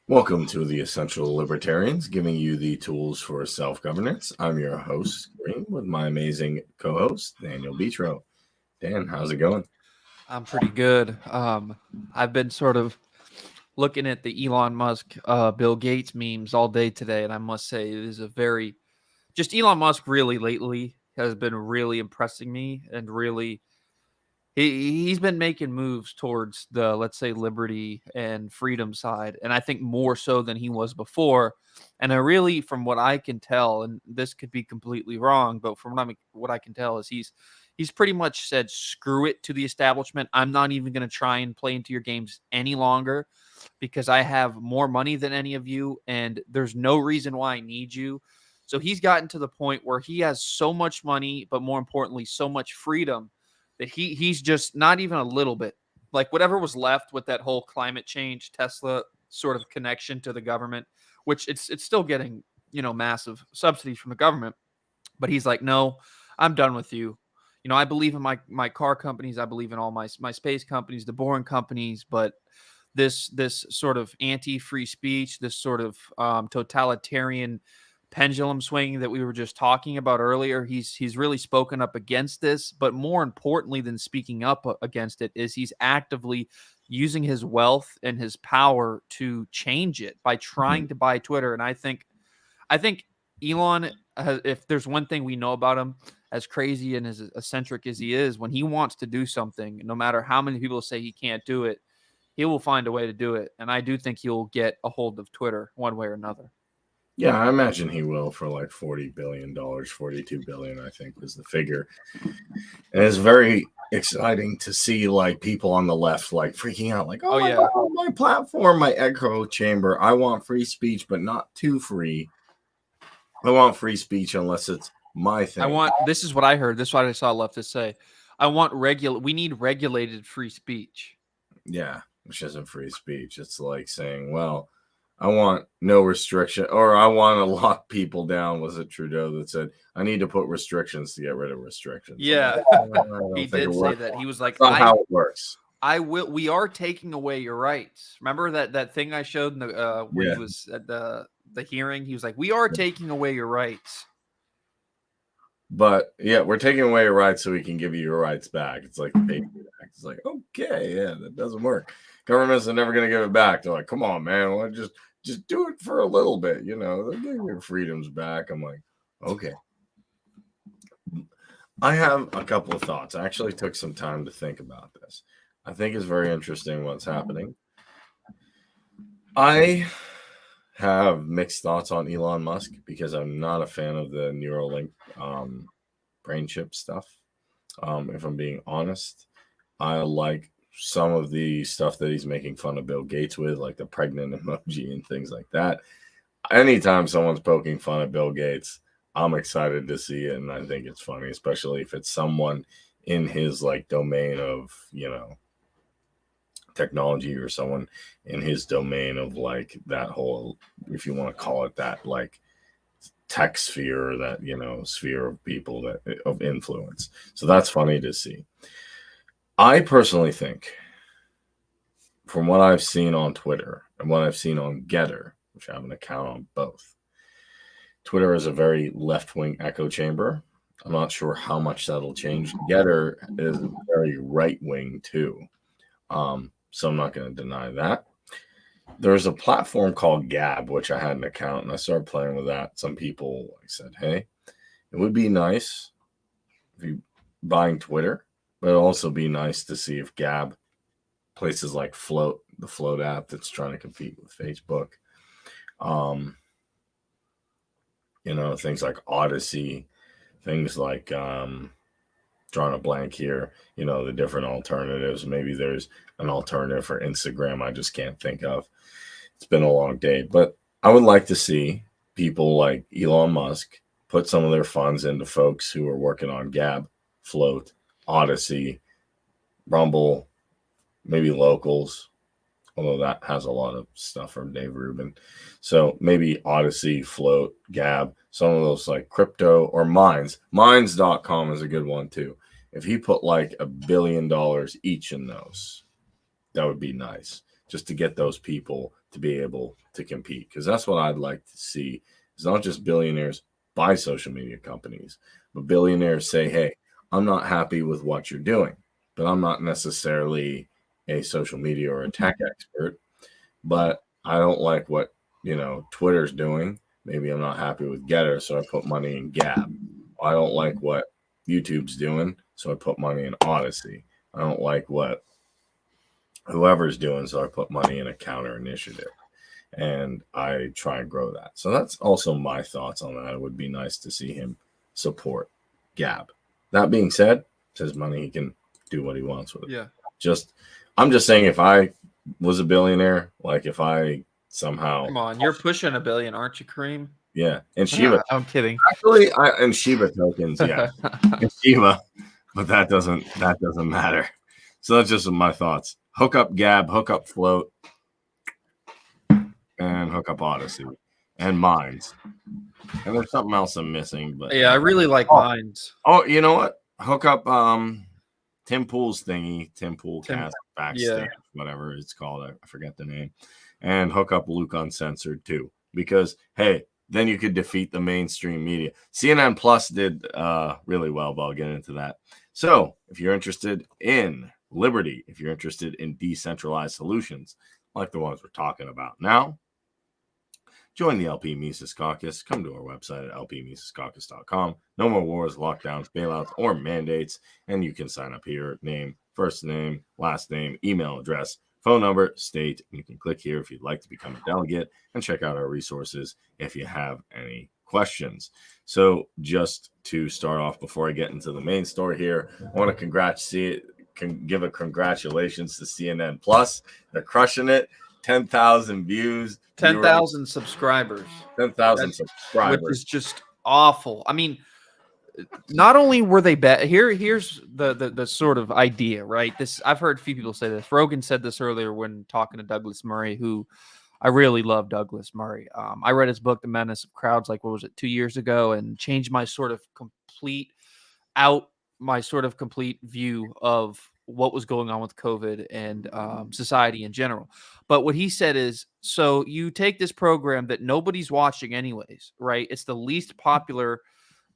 Welcome to the Essential Libertarians, giving you the tools for self-governance. I'm your host, Green, with my amazing co-host, Daniel Betro. Dan, how's it going? I'm pretty good. I've been sort of looking at the Elon Musk, Bill Gates memes all day today, and I must say it is a very just Elon Musk really lately has been really impressing me, and really he's been making moves towards the, let's say, liberty and freedom side, and I think more so than he was before. And I really, from what I can tell, and this could be completely wrong, but from what I can tell is he's pretty much said screw it to the establishment. I'm not even going to try and play into your games any longer because I have more money than any of you, and there's no reason why I need you. So he's gotten to the point where he has so much money, but more importantly, so much freedom that he's just not even a little bit like whatever was left with that whole climate change Tesla sort of connection to the government, which it's still getting, massive subsidies from the government. But he's like, no, I'm done with you. I believe in my car companies. I believe in all my space companies, the boring companies. But this sort of anti-free speech, this sort of totalitarian pendulum swinging that we were just talking about earlier, he's really spoken up against this. But more importantly than speaking up against it is he's actively using his wealth and his power to change it by trying to buy Twitter. And I think Elon, if there's one thing we know about him, as crazy and as eccentric as he is, when he wants to do something, no matter how many people say he can't do it, he will find a way to do it. And I do think he'll get a hold of Twitter one way or another. Yeah, I imagine he will for like $40 billion, $42 billion, I think was the figure. And it's very exciting to see like people on the left like freaking out, like, oh my yeah. God, my platform, my echo chamber. I want free speech, but not too free. I want free speech unless it's my thing. This is what I heard. This is what I saw leftists say. We need regulated free speech. Yeah, which isn't free speech. It's like saying, well, I want no restriction, or I want to lock people down. Was it Trudeau that said, I need to put restrictions to get rid of restrictions? Yeah. He did say that. He was like, That's not how it works. we are taking away your rights. Remember that thing I showed in the where he was at the hearing? He was like, we are taking away your rights. But yeah, we're taking away your rights so we can give you your rights back. It's like the Patriot Act. It's like, okay, yeah, that doesn't work. Governments are never going to give it back. They're like, come on, man, well, just do it for a little bit. They'll give your freedoms back. I'm like, okay. I have a couple of thoughts. I actually took some time to think about this. I think it's very interesting what's happening. I have mixed thoughts on Elon Musk because I'm not a fan of the Neuralink brain chip stuff. If I'm being honest, I like some of the stuff that he's making fun of Bill Gates with, like the pregnant emoji and things like that. Anytime someone's poking fun at Bill Gates, I'm excited to see it, and I think it's funny, especially if it's someone in his like domain of, technology, or someone in his domain of like that whole, if you want to call it that, like tech sphere, or that, sphere of people that of influence. So that's funny to see. I personally think, from what I've seen on Twitter and what I've seen on Getter, which I have an account on both, Twitter is a very left-wing echo chamber. I'm not sure how much that'll change. Getter is very right-wing too. So I'm not going to deny that. There's a platform called Gab, which I had an account, and I started playing with that. Some people said, hey, it would be nice if you buying Twitter, but it'd also be nice to see if Gab, places like Float, the Float app that's trying to compete with Facebook, things like Odyssey, things like drawing a blank here, the different alternatives. Maybe there's an alternative for Instagram I just can't think of. It's been a long day, but I would like to see people like Elon Musk put some of their funds into folks who are working on Gab, Float, Odyssey, Rumble, maybe Locals, although that has a lot of stuff from Dave Rubin. So maybe Odyssey, Float, Gab, some of those like crypto, or Minds. Minds.com is a good one too. If he put like $1 billion each in those, that would be nice, just to get those people to be able to compete. Because that's what I'd like to see. It's not just billionaires buy social media companies, but billionaires say, hey, I'm not happy with what you're doing, but I'm not necessarily a social media or a tech expert, but I don't like what, Twitter's doing. Maybe I'm not happy with Getter, so I put money in Gab. I don't like what YouTube's doing, so I put money in Odyssey. I don't like what whoever's doing, so I put money in a counter initiative. And I try and grow that. So that's also my thoughts on that. It would be nice to see him support Gab. That being said, it's his money. He can do what he wants with it. Yeah. I'm just saying, if I was a billionaire, like if I somehow... Come on, you're pushing $1 billion, aren't you, Kareem? Yeah. And Shiba. I'm kidding. Actually, and Shiba tokens, yeah. And Shiba, but that doesn't matter. So that's just my thoughts. Hook up Gab, hook up Float, and hook up Odyssey and Minds. And there's something else I'm missing, but yeah, I really like Minds. Oh, you know what? Hook up Tim Pool's thingy, Tim Pool Cast Backstage, whatever it's called. I forget the name. And hook up Luke Uncensored too, because hey, then you could defeat the mainstream media. CNN Plus did really well, but I'll get into that. So if you're interested in liberty, if you're interested in decentralized solutions like the ones we're talking about now, join the LP Mises Caucus. Come to our website at lpmisescaucus.com. No more wars, lockdowns, bailouts, or mandates. And you can sign up here. Name, first name, last name, email address, phone number, state. And you can click here if you'd like to become a delegate and check out our resources if you have any questions. So just to start off, before I get into the main story here, I want to give a congratulations to CNN Plus. They're crushing it. 10,000 views. 10,000 subscribers. 10,000 subscribers. Which is just awful. I mean, not only were they bad. Here's the sort of idea, right? I've heard a few people say this. Rogan said this earlier when talking to Douglas Murray, who I really love Douglas Murray. I read his book, The Menace of Crowds, like, what was it, 2 years ago, and changed my sort of complete view of what was going on with COVID and society in general. But what he said is, so you take this program that nobody's watching anyways, right? It's the least popular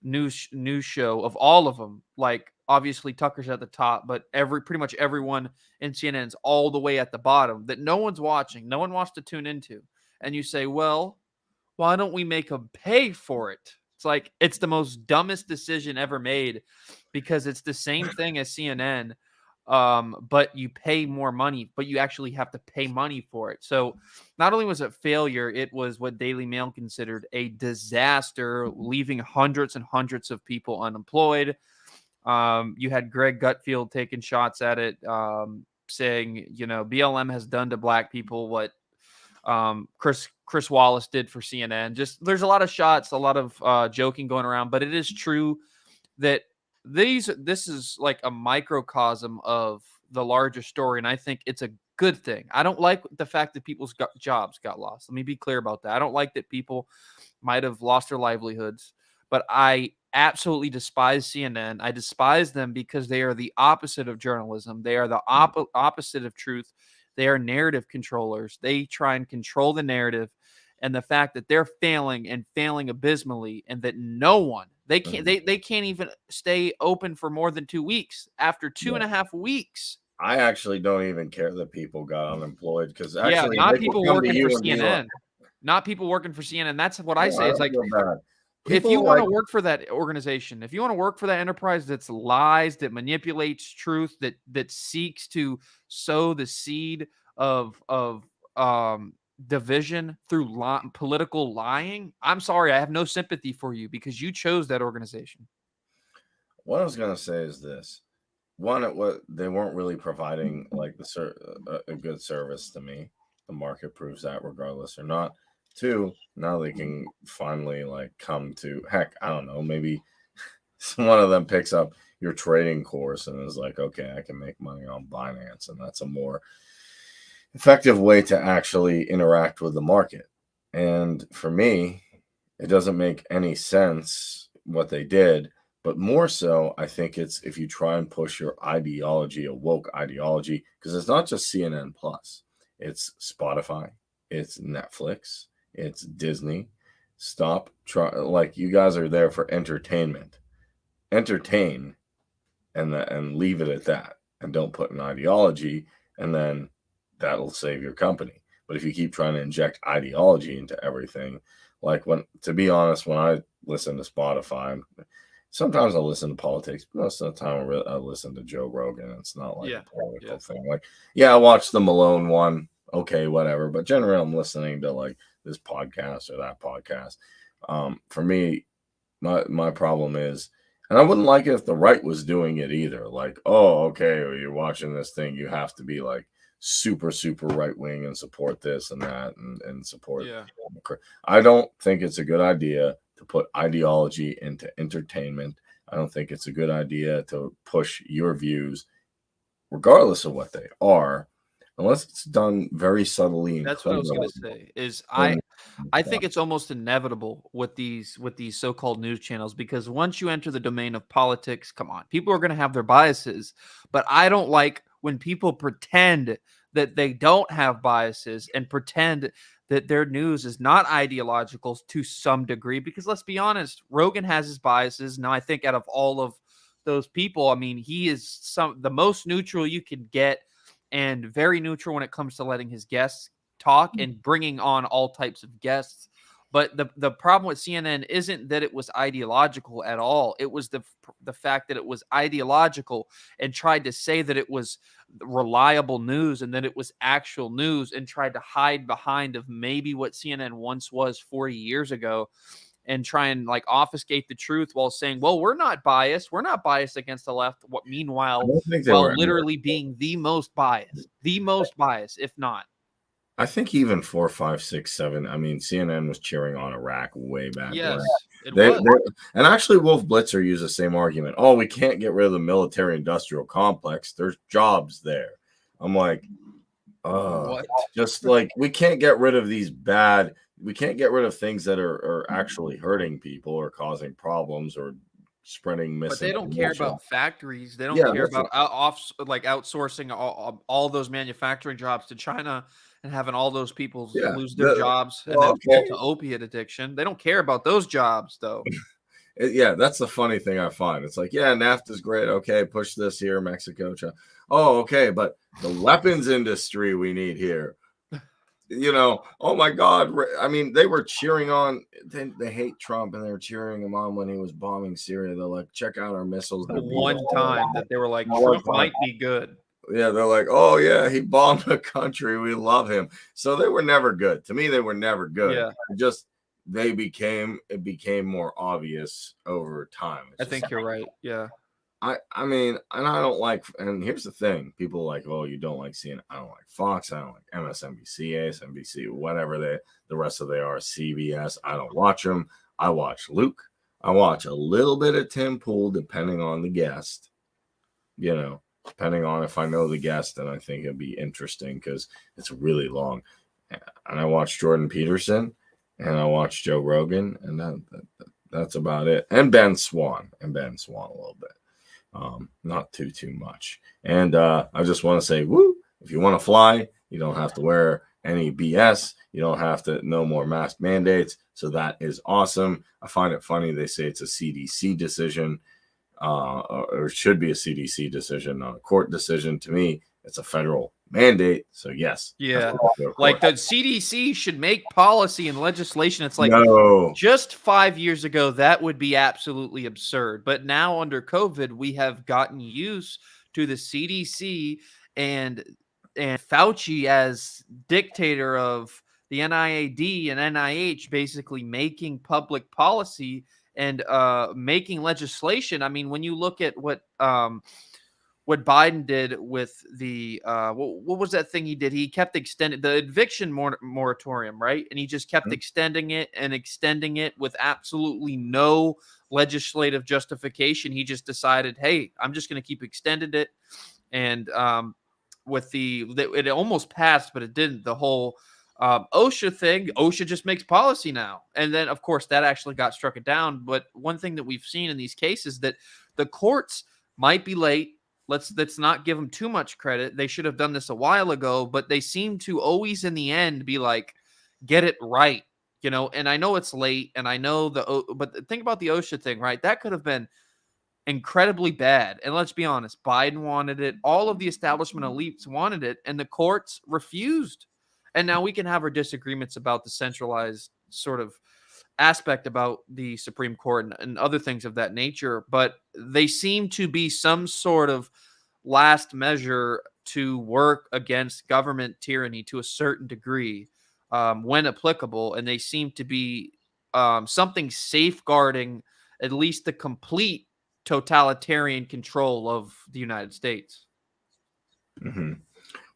news show of all of them. Like, obviously Tucker's at the top, but pretty much everyone in CNN's all the way at the bottom that no one's watching, no one wants to tune into. And you say, well, why don't we make them pay for it? It's like, it's the most dumbest decision ever made, because it's the same thing as CNN, but you pay more money, but you actually have to pay money for it. So not only was it failure, it was what Daily Mail considered a disaster, leaving hundreds and hundreds of people unemployed. You had Greg Gutfield taking shots at it, saying, BLM has done to black people what Chris Wallace did for CNN. Just, there's a lot of shots, a lot of joking going around, but it is true that this is like a microcosm of the larger story, and I think it's a good thing. I don't like the fact that people's jobs got lost. Let me be clear about that. I don't like that people might have lost their livelihoods, but I absolutely despise CNN. I despise them because they are the opposite of journalism. They are the opposite of truth. They are narrative controllers. They try and control the narrative, and the fact that they're failing and failing abysmally, and that no one, they can't even stay open for more than 2 weeks. After 2.5 weeks, I actually don't even care that people got unemployed, because actually, not people working for CNN. Not people working for CNN. That's what I say. It's like, if you want to work for that organization, if you want to work for that enterprise that's lies, that manipulates truth, that seeks to sow the seed of division through political lying, I'm sorry, I have no sympathy for you, because you chose that organization. What I was going to say is this. One, they weren't really providing like a good service to me. The market proves that, regardless or not. Two, now they can finally like come to, heck, I don't know, maybe one of them picks up your trading course and is like, okay, I can make money on Binance, and that's a more effective way to actually interact with the market. And for me, it doesn't make any sense what they did, but more so, I think it's if you try and push your ideology, a woke ideology, because it's not just CNN Plus, it's Spotify, it's Netflix, it's Disney. Stop like you guys are there for entertainment. Entertain and leave it at that. And don't put an ideology, and then that'll save your company. But if you keep trying to inject ideology into everything, like to be honest, when I listen to Spotify, sometimes I listen to politics, but most of the time I listen to Joe Rogan. It's not like a political thing. Like, I watched the Malone one. Okay, whatever. But generally, I'm listening to like this podcast or that podcast. For me, my problem is, and I wouldn't like it if the right was doing it either. Like, oh, okay, well, you're watching this thing, you have to be like super, super right wing and support this and that and support. Yeah. I don't think it's a good idea to put ideology into entertainment. I don't think it's a good idea to push your views, regardless of what they are, unless it's done very subtly. And that's what I was going to say. Is I think it's almost inevitable with these so-called news channels, because once you enter the domain of politics, come on, people are going to have their biases. But I don't like when people pretend that they don't have biases and pretend that their news is not ideological to some degree, because let's be honest, Rogan has his biases. Now, I think out of all of those people, I mean, he is the most neutral you can get, and very neutral when it comes to letting his guests talk and bringing on all types of guests. But the problem with CNN isn't that it was ideological at all. It was the fact that it was ideological and tried to say that it was reliable news and that it was actual news, and tried to hide behind of maybe what CNN once was 40 years ago, and try and like obfuscate the truth while saying, well, we're not biased. We're not biased against the left. What meanwhile, while literally being the most biased, if not. I think even 4, 5, 6, 7. I mean, CNN was cheering on Iraq way back. Yes, when. And actually, Wolf Blitzer used the same argument. Oh, we can't get rid of the military-industrial complex. There's jobs there. I'm like, what? Just like we can't get rid of these bad. We can't get rid of things that are actually hurting people or causing problems or spreading misinformation. But they don't care about factories. They don't care about outsourcing all those manufacturing jobs to China and having all those people lose their jobs and then fall to opiate addiction. They don't care about those jobs, though. That's the funny thing I find. It's like, NAFTA's great. Okay, push this here, Mexico, China. Oh, okay, but the weapons industry we need here. Oh my God. I mean, they were cheering on, they hate Trump, and they were cheering him on when he was bombing Syria. They're like, check out our missiles. The one time that they were like, Trump might be good. Yeah, they're like, oh yeah, he bombed a country. We love him. So they were never good. To me, they were never good. Yeah. It became more obvious over time. I think you're right. Yeah. I mean, and I don't like, and here's the thing, people are like, oh, you don't like CNN. I don't like Fox. I don't like MSNBC, ASNBC, whatever the rest of they are, CBS. I don't watch them. I watch Luke. I watch a little bit of Tim Pool, depending on the guest, depending on if I know the guest, and I think it'd be interesting because it's really long. And I watch Jordan Peterson, and I watch Joe Rogan, and that's about it. And Ben Swan a little bit. Not too much. And I just want to say, woo, if you want to fly, you don't have to wear any BS. You don't have to no more mask mandates. So that is awesome. I find it funny they say it's a CDC decision, or it should be a CDC decision, not a court decision. To me, it's a federal mandate. So yes. Yeah. Like the CDC should make policy and legislation. It's like, no. Just 5 years ago, that would be absolutely absurd. But now under COVID, we have gotten used to the CDC and Fauci as dictator of the NIAID and NIH, basically making public policy and making legislation. I mean, when you look at what Biden did with the what was that thing he did? He kept extending the eviction moratorium, right? And he just kept extending it with absolutely no legislative justification. He just decided, hey, I'm just going to keep extending it. And it almost passed, but it didn't. The whole OSHA thing, OSHA just makes policy now. And then, of course, that actually got struck down. But one thing that we've seen in these cases that the courts might be late. Let's not give them too much credit. They should have done this a while ago, but they seem to always in the end be like, get it right, and I know it's late, and I know but think about the OSHA thing, right? That could have been incredibly bad. And let's be honest, Biden wanted it. All of the establishment elites wanted it, and the courts refused. And now we can have our disagreements about the centralized sort of aspect about the Supreme Court and other things of that nature, but they seem to be some sort of last measure to work against government tyranny to a certain degree, when applicable. And they seem to be something safeguarding at least the complete totalitarian control of the United States. Mm-hmm.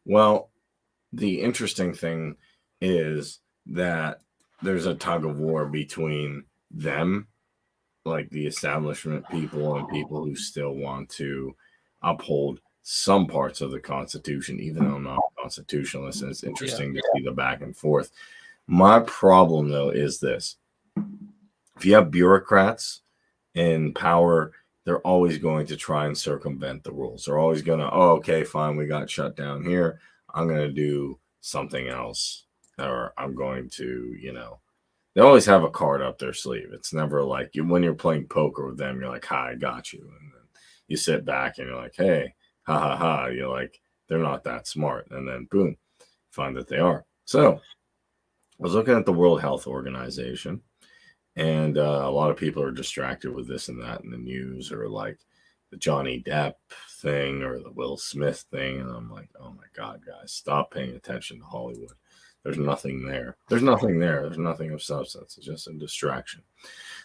Well, the interesting thing is that there's a tug of war between them, like the establishment people, and people who still want to uphold some parts of the Constitution, even though I'm not a constitutionalist. And it's interesting to see the back and forth. My problem, though, is this. If you have bureaucrats in power, they're always going to try and circumvent the rules. They're always going to, oh, okay, fine, we got shut down here. I'm going to do something else. Or I'm going to, they always have a card up their sleeve. It's never like when you're playing poker with them, you're like, hi, I got you. And then you sit back and you're like, hey, ha, ha, ha. You're like, they're not that smart. And then boom, find that they are. So I was looking at the World Health Organization. And a lot of people are distracted with this and that in the news, or like the Johnny Depp thing or the Will Smith thing. And I'm like, oh my God, guys, stop paying attention to Hollywood. There's nothing there. There's nothing there. There's nothing of substance. It's just a distraction.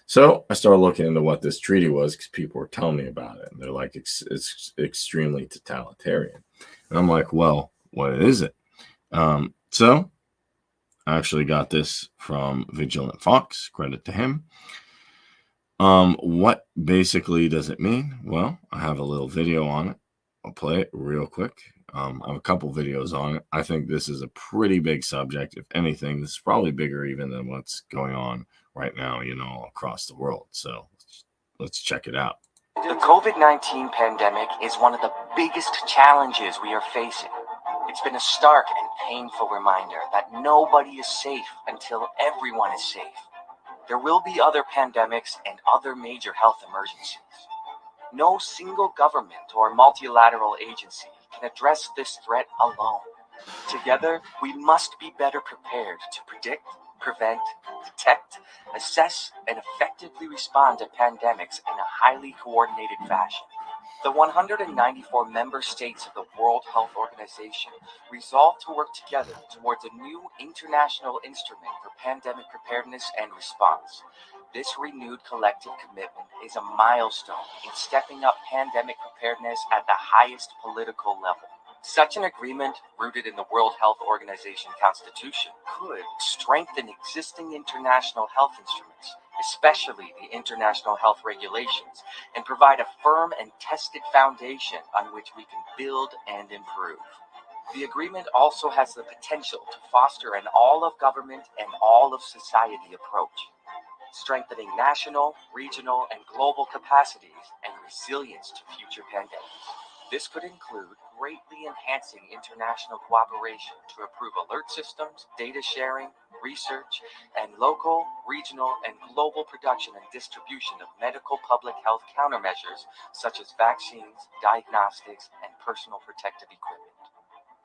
So I started looking into what this treaty was because people were telling me about it. And they're like, it's extremely totalitarian. And I'm like, well, what is it? So I actually got this from Vigilant Fox. Credit to him. What basically does it mean? Well, I have a little video on it. I'll play it real quick. I have a couple videos on it. I think this is a pretty big subject. If anything, this is probably bigger even than what's going on right now, across the world. So let's check it out. The COVID-19 pandemic is one of the biggest challenges we are facing. It's been a stark and painful reminder that nobody is safe until everyone is safe. There will be other pandemics and other major health emergencies. No single government or multilateral agency can address this threat alone. Together, we must be better prepared to predict, prevent, detect, assess, and effectively respond to pandemics in a highly coordinated fashion. The 194 member states of the World Health Organization resolved to work together towards a new international instrument for pandemic preparedness and response. This renewed collective commitment is a milestone in stepping up pandemic preparedness at the highest political level. Such an agreement, rooted in the World Health Organization Constitution, could strengthen existing international health instruments, especially the international health regulations, and provide a firm and tested foundation on which we can build and improve. The agreement also has the potential to foster an all-of-government and all-of-society approach, strengthening national, regional, and global capacities and resilience to future pandemics. This could include greatly enhancing international cooperation to improve alert systems, data sharing, research, and local, regional, and global production and distribution of medical public health countermeasures such as vaccines, diagnostics, and personal protective equipment.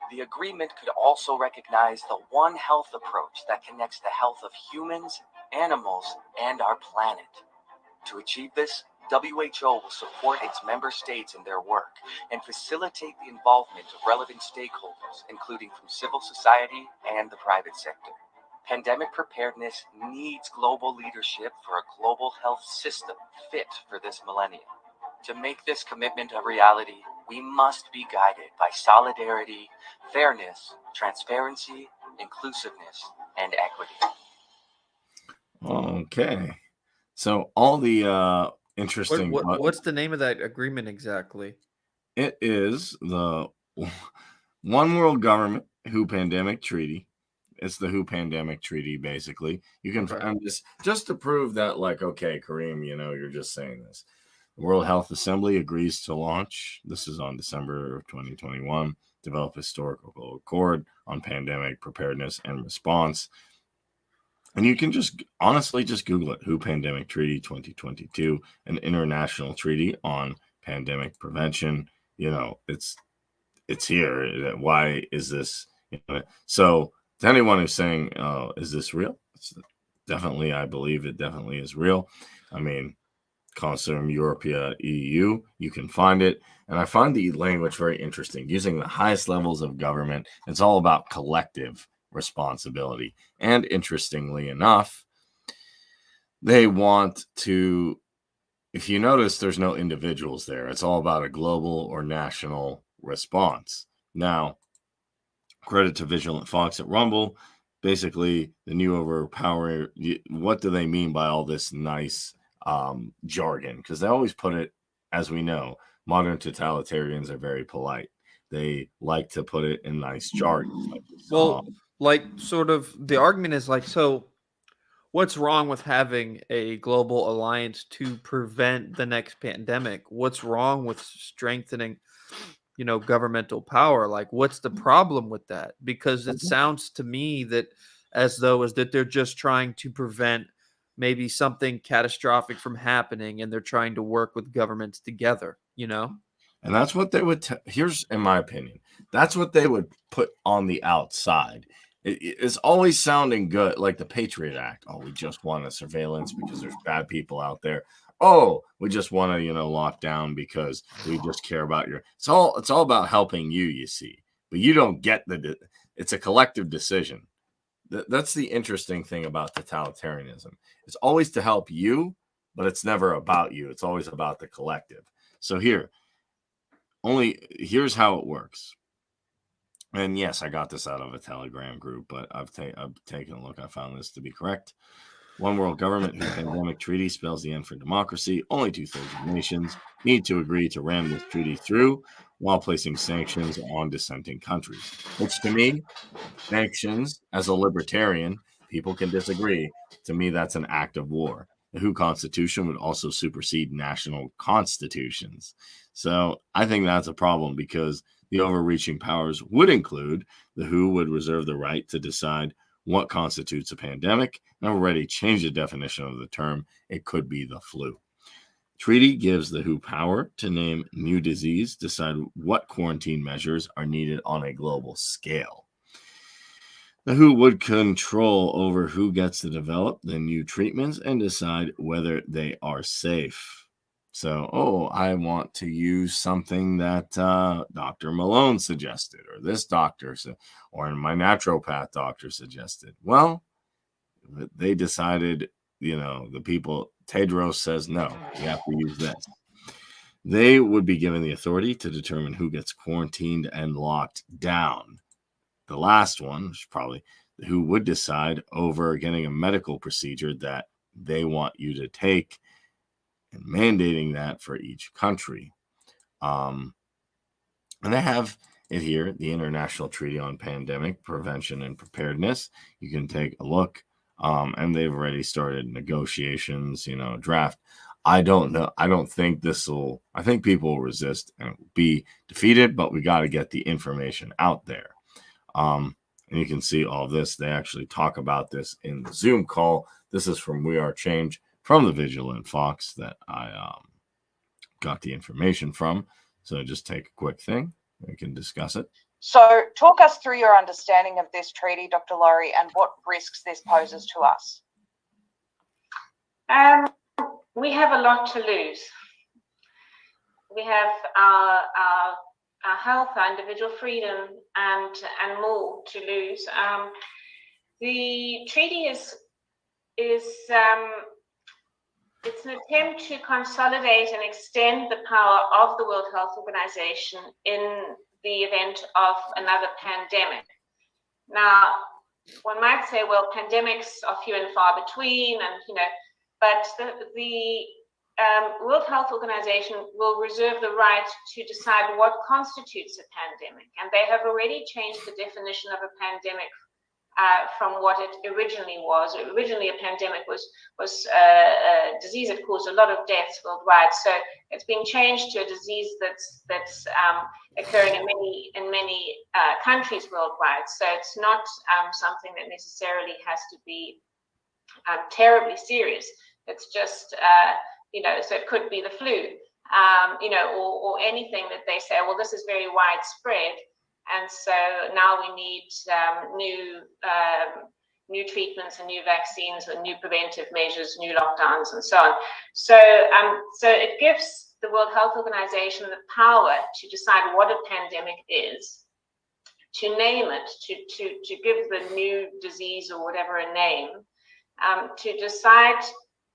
The agreement could also recognize the One Health approach that connects the health of humans, animals, and our planet. To achieve this, WHO will support its member states in their work and facilitate the involvement of relevant stakeholders, including from civil society and the private sector. Pandemic preparedness needs global leadership for a global health system fit for this millennium. To make this commitment a reality, we must be guided by solidarity, fairness, transparency, inclusiveness, and equity. Okay. So all the interesting. What's the name of that agreement exactly? It is the One World Government WHO Pandemic Treaty. It's the WHO Pandemic Treaty, basically. You can find this just to prove that, like, okay, Kareem, you're just saying this. The World Health Assembly agrees to launch. This is on December of 2021. Develop historical accord on pandemic preparedness and response. And you can just honestly just Google it, WHO Pandemic Treaty 2022, an international treaty on pandemic prevention. You know, it's here. Why is this? You know, so to anyone who's saying, "Oh, is this real?" It's definitely, I believe it definitely is real. I mean, Consortium Europea EU, you can find it. And I find the language very interesting. Using the highest levels of government, it's all about collective responsibility. And interestingly enough, they want to, if you notice, there's no individuals there. It's all about a global or national response. Now, credit to Vigilant Fox at Rumble. Basically, the new overpower. What do they mean by all this nice jargon? Because they always put it, as we know, modern totalitarians are very polite. They like to put it in nice jargon. Well, like sort of the argument is like, so what's wrong with having a global alliance to prevent the next pandemic? What's wrong with strengthening, governmental power? Like, what's the problem with that? Because it sounds to me that as that they're just trying to prevent maybe something catastrophic from happening, and they're trying to work with governments together, And that's what they would, here's, in my opinion, that's what they would put on the outside. It's always sounding good, like the Patriot Act. Oh, we just want a surveillance because there's bad people out there. Oh, we just want to, lock down because we just care about it's all about helping you, you see. But you don't get it's a collective decision. That's the interesting thing about totalitarianism. It's always to help you, but it's never about you. It's always about the collective. So here's how it works. And yes, I got this out of a Telegram group, but I've taken a look. I found this to be correct. One world government whose pandemic treaty spells the end for democracy. Only 2/3 of nations need to agree to ram this treaty through while placing sanctions on dissenting countries. Which to me, sanctions, as a libertarian, people can disagree. To me, that's an act of war. The WHO Constitution would also supersede national constitutions. So I think that's a problem because the overreaching powers would include the WHO would reserve the right to decide what constitutes a pandemic, and I've already changed the definition of the term. It could be the flu. Treaty gives the WHO power to name new disease, decide what quarantine measures are needed on a global scale. The WHO would control over who gets to develop the new treatments and decide whether they are safe. So, I want to use something that Dr. Malone suggested, or this doctor, or my naturopath doctor suggested. Well, they decided, the people, Tedros says, no, you have to use this. They would be given the authority to determine who gets quarantined and locked down. The last one, which is probably who would decide over getting a medical procedure that they want you to take and mandating that for each country. And they have it here, the International Treaty on Pandemic Prevention and Preparedness. You can take a look. And they've already started negotiations, draft. I don't know. I don't think I think people will resist and be defeated, but we got to get the information out there. And you can see all this. They actually talk about this in the Zoom call. This is from We Are Change, from the Vigilant Fox that I got the information from. So just take a quick thing. We can discuss it. So talk us through your understanding of this treaty, Dr. Laurie, and what risks this poses to us. We have a lot to lose. We have our health, our individual freedom, and more to lose. The treaty is it's an attempt to consolidate and extend the power of the World Health Organization in the event of another pandemic. Now, one might say, well, pandemics are few and far between, and but the World Health Organization will reserve the right to decide what constitutes a pandemic, and they have already changed the definition of a pandemic from what it originally was. Originally, a pandemic was a disease that caused a lot of deaths worldwide. So it's been changed to a disease that's occurring in many countries worldwide. So it's not something that necessarily has to be terribly serious. It's just, so it could be the flu, or anything that they say, well, this is very widespread. And so now we need new treatments and new vaccines and new preventive measures, new lockdowns and so on. So it gives the World Health Organization the power to decide what a pandemic is, to name it, to give the new disease or whatever a name, to decide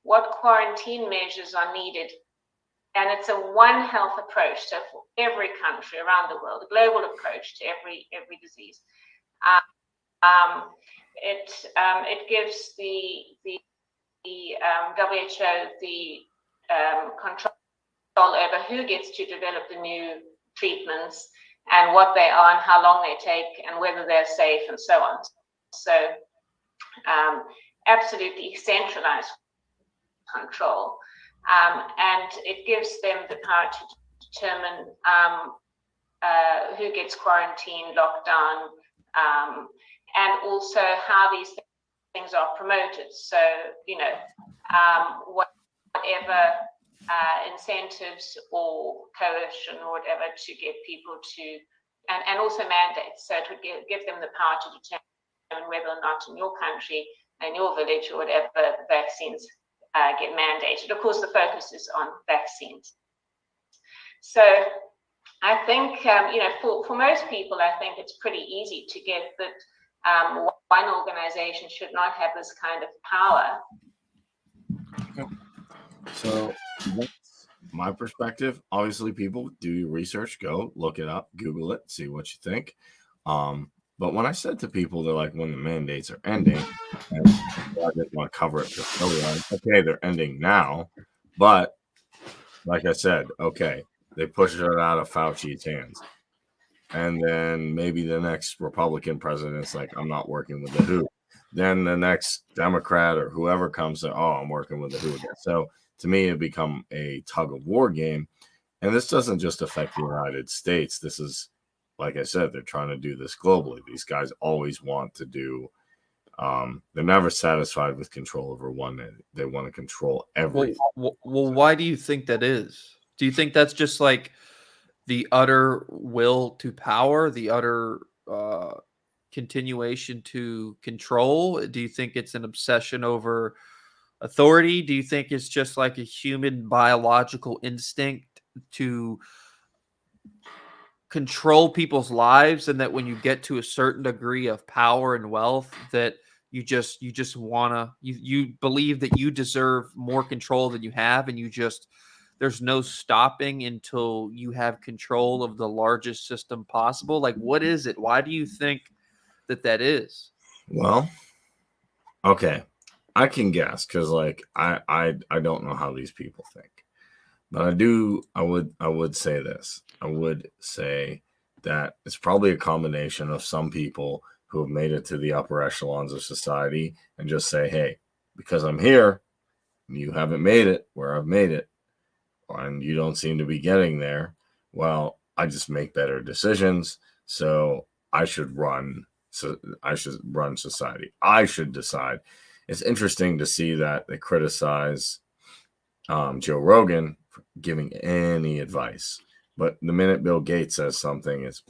what quarantine measures are needed. And it's a One Health approach, so for every country around the world, a global approach to every disease. It gives the WHO the control over who gets to develop the new treatments and what they are and how long they take and whether they're safe and so on. So absolutely centralized control. And it gives them the power to determine who gets quarantined, locked down, and also how these things are promoted. So, whatever incentives or coercion or whatever to get people to, and also mandates. So it would give them the power to determine whether or not in your country, in your village or whatever, vaccines get mandated. Of course, the focus is on vaccines. So I think, for most people, I think it's pretty easy to get that one organization should not have this kind of power. So that's my perspective. Obviously, people do your research, go look it up, Google it, see what you think. But when I said to people, they're like, when the mandates are ending, and I didn't want to cover it for Fluoride. Okay, they're ending now, but like I said, okay, they push it out of Fauci's hands. And then maybe the next Republican president's like, I'm not working with the WHO. Then the next Democrat or whoever comes, I'm working with the WHO again. So to me, it become a tug of war game. And this doesn't just affect the United States. This is, like I said, they're trying to do this globally. These guys always want to do, they're never satisfied with control over one. They want to control everything. Well, why do you think that is? Do you think that's just like the utter will to power, the utter continuation to control? Do you think it's an obsession over authority? Do you think it's just like a human biological instinct to control people's lives, and that when you get to a certain degree of power and wealth, that you just wanna, you believe that you deserve more control than you have, and there's no stopping until you have control of the largest system possible? Like, what is it? Why do you think that is? Well, okay, I can guess, because like I don't know how these people think, but I would say this. I would say that it's probably a combination of some people who have made it to the upper echelons of society and just say, hey, because I'm here, you haven't made it where I've made it, and you don't seem to be getting there. Well, I just make better decisions, so I should run society. I should decide. It's interesting to see that they criticize Joe Rogan for giving any advice, but the minute Bill Gates says something, it's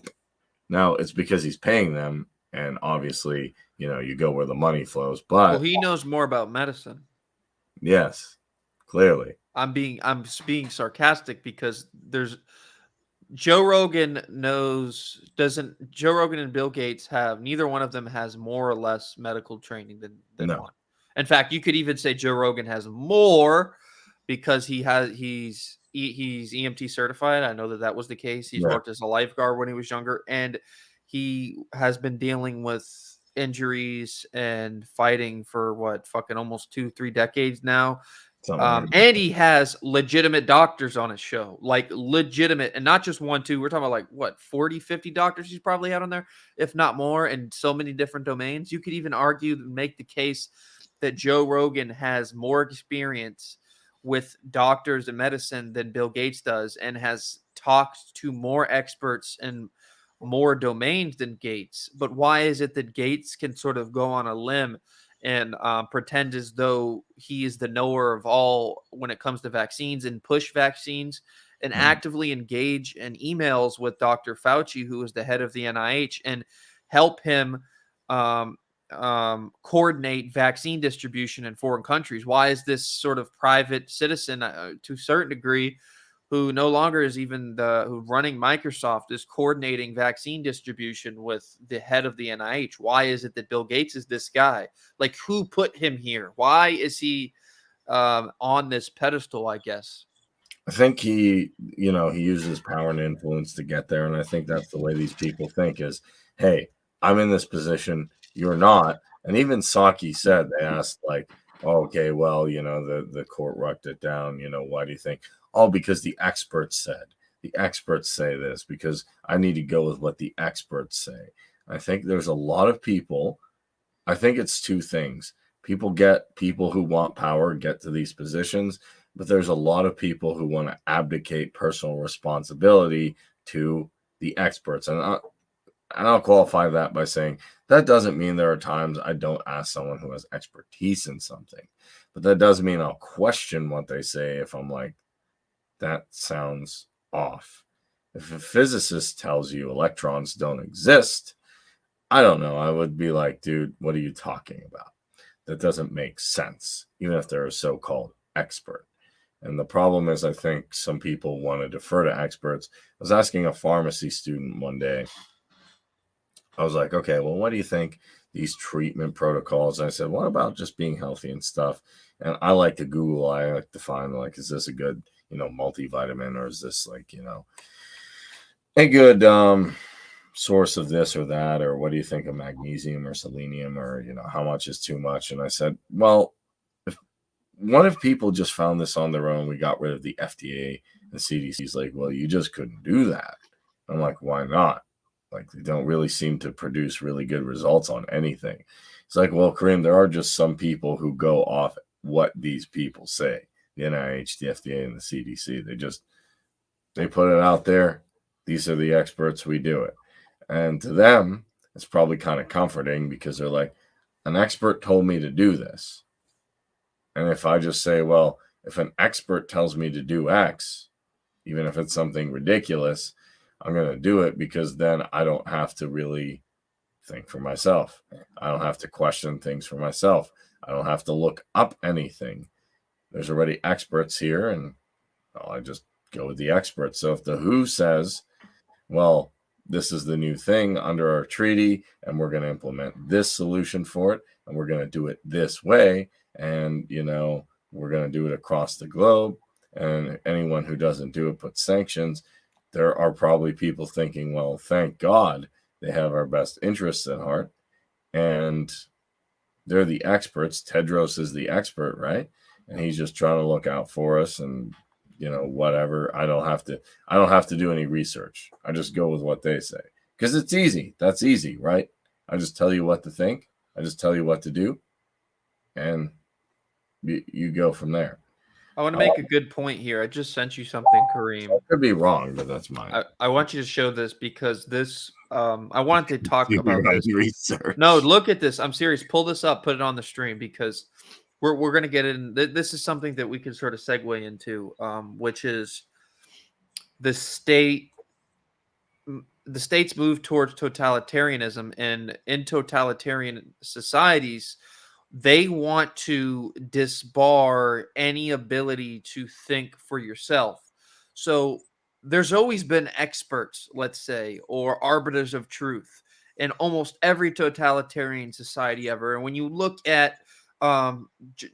because he's paying them, and obviously, you go where the money flows. But he knows more about medicine. Yes, clearly. I'm being sarcastic, because Joe Rogan and Bill Gates neither one of them has more or less medical training than No. one. In fact, you could even say Joe Rogan has more, because he's EMT certified. I know that was the case. He's worked as a lifeguard when he was younger, and he has been dealing with injuries and fighting for almost 2-3 decades now. And he has legitimate doctors on his show, like legitimate, and not just 1, 2. We're talking about 40, 50 doctors he's probably had on there, if not more, in so many different domains. You could even argue and make the case that Joe Rogan has more experience with doctors and medicine than Bill Gates does, and has talked to more experts in more domains than Gates. But why is it that Gates can sort of go on a limb and pretend as though he is the knower of all when it comes to vaccines, and push vaccines, and actively engage in emails with Dr. Fauci, who is the head of the NIH, and help him coordinate vaccine distribution in foreign countries. Why is this sort of private citizen, to a certain degree, who no longer is even who running Microsoft, is coordinating vaccine distribution with the head of the NIH? Why is it that Bill Gates is this guy? Like, who put him here? Why is he on this pedestal, I guess? I think he uses power and influence to get there. And I think that's the way these people think is, hey, I'm in this position, you're not. And even Psaki said, they asked like, oh, okay, well, the court rucked it down. Why do you think? Oh, because the experts said. The experts say this, because I need to go with what the experts say. I think there's a lot of people. I think it's two things. People who want power get to these positions, but there's a lot of people who want to abdicate personal responsibility to the experts. And I'll qualify that by saying that doesn't mean there are times I don't ask someone who has expertise in something, but that does mean I'll question what they say if I'm like, that sounds off. If a physicist tells you electrons don't exist, I don't know. I would be like, dude, what are you talking about? That doesn't make sense, even if they're a so-called expert. And the problem is, I think some people want to defer to experts. I was asking a pharmacy student one day, I was like, okay, well, what do you think these treatment protocols? And I said, what about just being healthy and stuff? And I like to Google, I like to find like, is this a good, multivitamin, or is this like, a good source of this or that, or what do you think of magnesium or selenium, or how much is too much? And I said, well, what if people just found this on their own? We got rid of the FDA and CDC's like, well, you just couldn't do that. I'm like, why not? Like, they don't really seem to produce really good results on anything. It's like, well, Kareem, there are just some people who go off what these people say. The NIH, the FDA, and the CDC. They put it out there. These are the experts. We do it. And to them, it's probably kind of comforting, because they're like, an expert told me to do this. And if I just say, well, if an expert tells me to do X, even if it's something ridiculous, I'm going to do it, because then I don't have to really think for myself. I don't have to question things for myself. I don't have to look up anything. There's already experts here, and I just go with the experts. So if the WHO says, well, this is the new thing under our treaty, and we're going to implement this solution for it, and we're going to do it this way, and, we're going to do it across the globe, and anyone who doesn't do it puts sanctions, there are probably people thinking, well, thank God they have our best interests at heart, and they're the experts. Tedros is the expert, right? And he's just trying to look out for us, and whatever. I don't have to do any research. I just go with what they say, because it's easy. That's easy, right? I just tell you what to think. I just tell you what to do, and you go from there. I want to make a good point here. I just sent you something, Kareem. I could be wrong, but that's mine. I want you to show this, because this I wanted to talk about this. Research. No, look at this. I'm serious. Pull this up, put it on the stream, because we're going to get in. This is something that we can sort of segue into, which is the states move towards totalitarianism, and in totalitarian societies, they want to disbar any ability to think for yourself. So there's always been experts, let's say, or arbiters of truth in almost every totalitarian society ever. And when you look at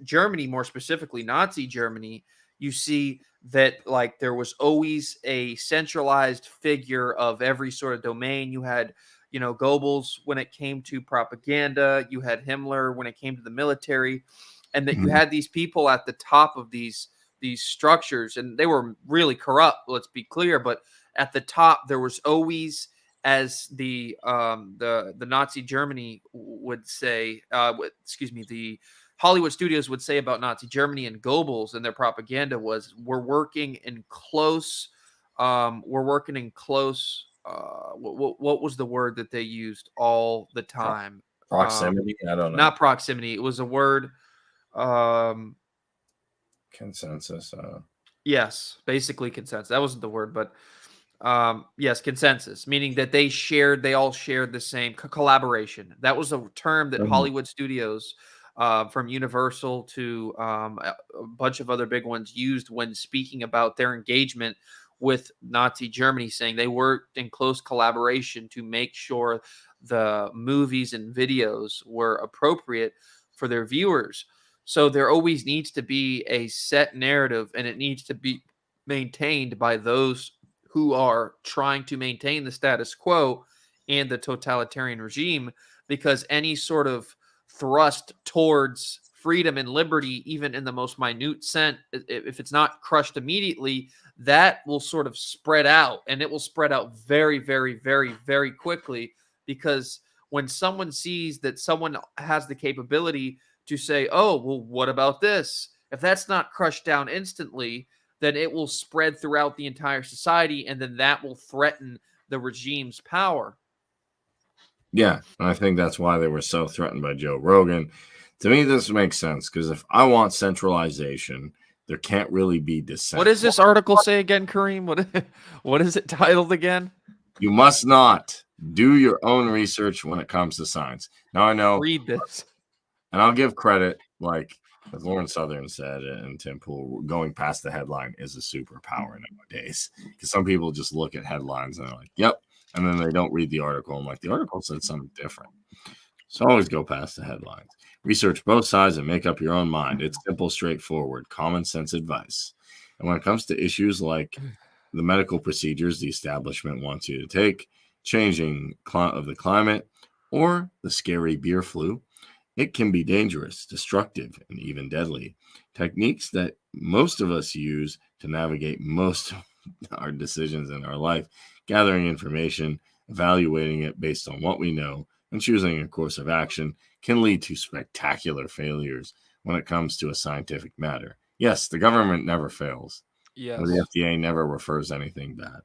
Germany, more specifically Nazi Germany, you see that like there was always a centralized figure of every sort of domain. You had Goebbels when it came to propaganda, you had Himmler when it came to the military, and that you had these people at the top of these structures, and they were really corrupt, let's be clear, but at the top there was always, as the Nazi Germany would say, the Hollywood studios would say about Nazi Germany and Goebbels and their propaganda was, we're working in close what was the word that they used all the time? Proximity? I don't know. Not proximity. It was a word. Consensus. Yes, basically consensus. That wasn't the word, but yes, consensus, meaning that they all shared the same collaboration. That was a term that Hollywood studios, from Universal to a bunch of other big ones, used when speaking about their engagement with Nazi Germany, saying they worked in close collaboration to make sure the movies and videos were appropriate for their viewers. So there always needs to be a set narrative, and it needs to be maintained by those who are trying to maintain the status quo and the totalitarian regime, because any sort of thrust towards freedom and liberty, even in the most minute sense, if it's not crushed immediately, that will sort of spread out, and it will spread out very, very, very, very quickly, because when someone sees that someone has the capability to say, oh, well, what about this? If that's not crushed down instantly, then it will spread throughout the entire society, and then that will threaten the regime's power. Yeah, and I think that's why they were so threatened by Joe Rogan. To me, this makes sense, because if I want centralization, there can't really be dissent. What does this article say again, Kareem? What is it titled again? You must not do your own research when it comes to science. Now, I know. Read this. And I'll give credit, like as Lauren Southern said, and Tim Pool, going past the headline is a superpower nowadays. Because some people just look at headlines and they're like, yep. And then they don't read the article. I'm like, the article said something different. So always go past the headlines. Research both sides and make up your own mind. It's simple, straightforward, common sense advice. And when it comes to issues like the medical procedures the establishment wants you to take, changing of the climate, or the scary beer flu, it can be dangerous, destructive, and even deadly. Techniques that most of us use to navigate most of our decisions in our life, gathering information, evaluating it based on what we know, and choosing a course of action, can lead to spectacular failures when it comes to a scientific matter. Yes, the government never fails. Yes. The FDA never refers anything bad.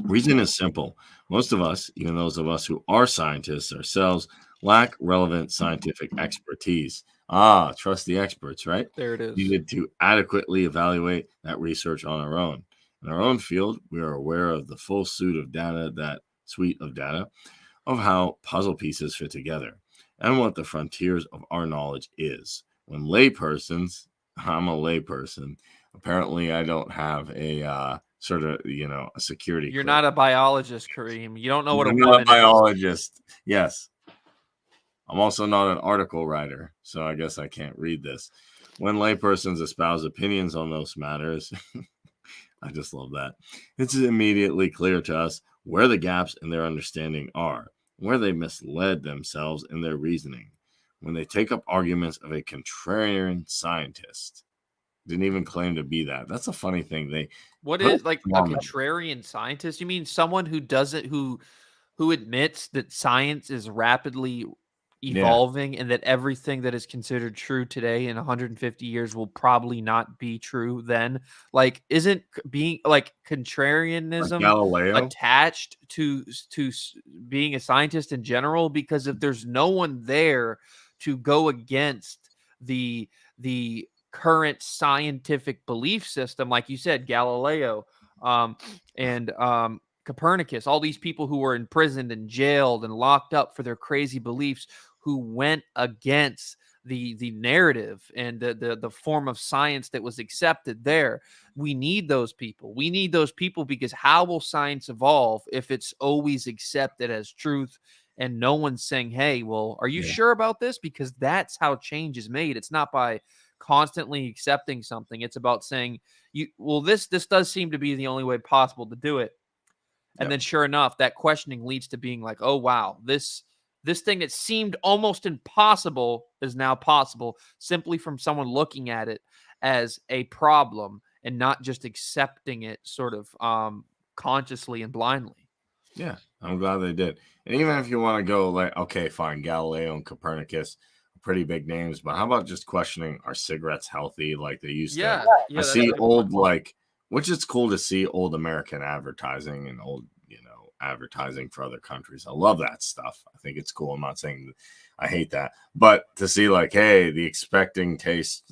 Reason is simple. Most of us, even those of us who are scientists ourselves, lack relevant scientific expertise. Trust the experts, right? There it is. Needed to adequately evaluate that research on our own. In our own field, we are aware of the full suite of data of how puzzle pieces fit together and what the frontiers of our knowledge is. When laypersons, I'm a layperson, apparently I don't have a sort of, a security. You're not a biologist, Kareem. You don't know what I'm a not woman a biologist. Yes. I'm also not an article writer, so I guess I can't read this. When laypersons espouse opinions on those matters, I just love that. It's immediately clear to us where the gaps in their understanding are, where they misled themselves in their reasoning. When they take up arguments of a contrarian scientist, didn't even claim to be that. That's a funny thing. What is like a contrarian scientist? You mean someone who doesn't who admits that science is rapidly evolving and that everything that is considered true today in 150 years will probably not be true then? Like, isn't being like contrarianism like attached to being a scientist in general? Because if there's no one there to go against the current scientific belief system, like you said, Galileo, and Copernicus, all these people who were imprisoned and jailed and locked up for their crazy beliefs, who went against the narrative and the form of science that was accepted there. We need those people. We need those people, because how will science evolve if it's always accepted as truth and no one's saying, hey, well, are you sure about this? Because that's how change is made. It's not by constantly accepting something. It's about saying, this does seem to be the only way possible to do it. And then sure enough, that questioning leads to being like, oh, wow, this thing that seemed almost impossible is now possible, simply from someone looking at it as a problem and not just accepting it sort of consciously and blindly. Yeah, I'm glad they did. And even if you want to go like, okay, fine, Galileo and Copernicus, pretty big names, but how about just questioning, are cigarettes healthy like they used to? Yeah, I see old, which it's cool to see old American advertising and old, advertising for other countries. I love that stuff. I think it's cool. I'm not saying I hate that, but to see like, hey, the expecting taste,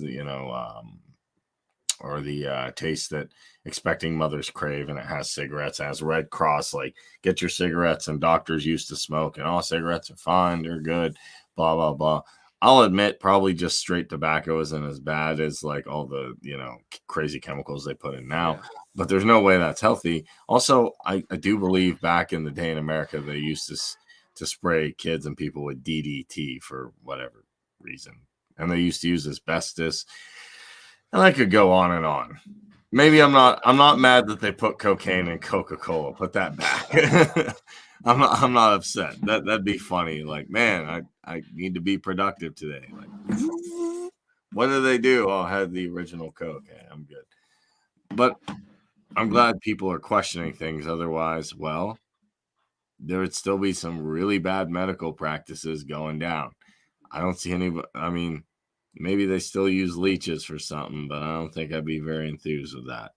or the taste that expecting mothers crave, and it has cigarettes, it has Red Cross, like get your cigarettes, and doctors used to smoke, and all cigarettes are fine, they're good, blah blah blah. I'll admit, probably just straight tobacco isn't as bad as like all the crazy chemicals they put in now, but there's no way that's healthy. Also, I do believe back in the day in America they used to spray kids and people with DDT for whatever reason, and they used to use asbestos. And I could go on and on. Maybe I'm not mad that they put cocaine in Coca-Cola. Put that back. I'm not upset. That'd be funny. Like, man, I need to be productive today. Like, what do they do? Oh, I had the original Coke. Okay, I'm good. But I'm glad people are questioning things. Otherwise, well, there would still be some really bad medical practices going down. I don't see any. I mean, maybe they still use leeches for something, but I don't think I'd be very enthused with that.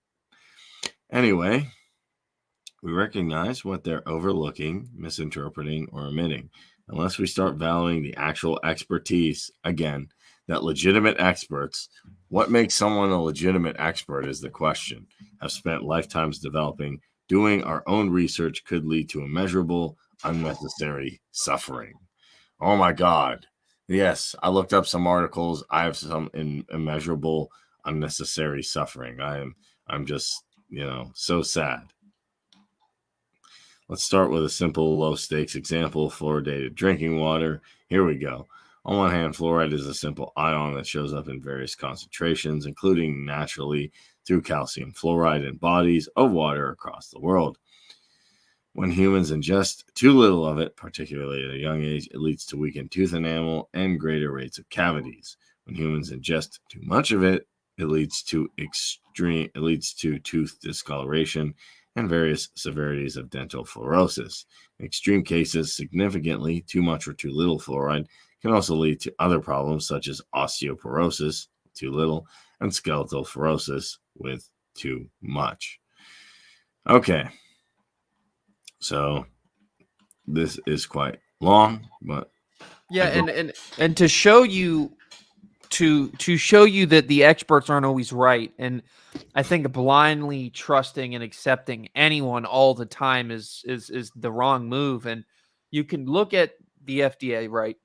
Anyway, we recognize what they're overlooking, misinterpreting, or omitting. Unless we start valuing the actual expertise, again, that legitimate experts, what makes someone a legitimate expert is the question, have spent lifetimes developing, doing our own research could lead to immeasurable, unnecessary suffering. Oh my God. Yes, I looked up some articles. I have some immeasurable, unnecessary suffering. I'm just, so sad. Let's start with a simple, low-stakes example of fluoridated drinking water. Here we go. On one hand, fluoride is a simple ion that shows up in various concentrations, including naturally through calcium fluoride in bodies of water across the world. When humans ingest too little of it, particularly at a young age, it leads to weakened tooth enamel and greater rates of cavities. When humans ingest too much of it, it leads to tooth discoloration and various severities of dental fluorosis. In extreme cases, significantly too much or too little fluoride can also lead to other problems such as osteoporosis, too little, and skeletal fluorosis with too much. Okay. So this is quite long, but yeah, and to show you that the experts aren't always right, and I think blindly trusting and accepting anyone all the time is the wrong move. And you can look at the FDA, right?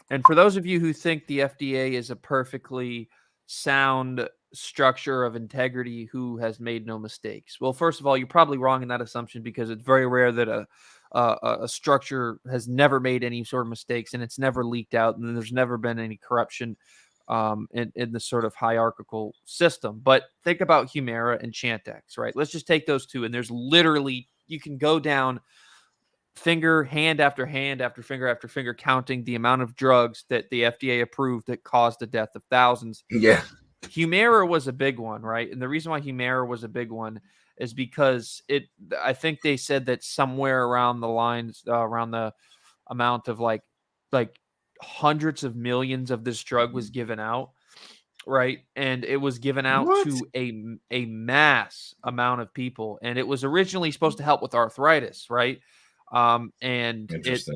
And for those of you who think the FDA is a perfectly sound structure of integrity who has made no mistakes, well, first of all, you're probably wrong in that assumption, because it's very rare that a structure has never made any sort of mistakes, and it's never leaked out, and there's never been any corruption in the sort of hierarchical system. But think about Humira and Chantix, right? Let's just take those two, and there's literally, you can go down hand after hand after finger counting the amount of drugs that the FDA approved that caused the death of thousands. Yeah. Humira was a big one, right? And the reason why Humira was a big one is because I think they said that somewhere around the lines, around the amount of like hundreds of millions of this drug was given out, right? And it was given out to a mass amount of people, and it was originally supposed to help with arthritis, right? And just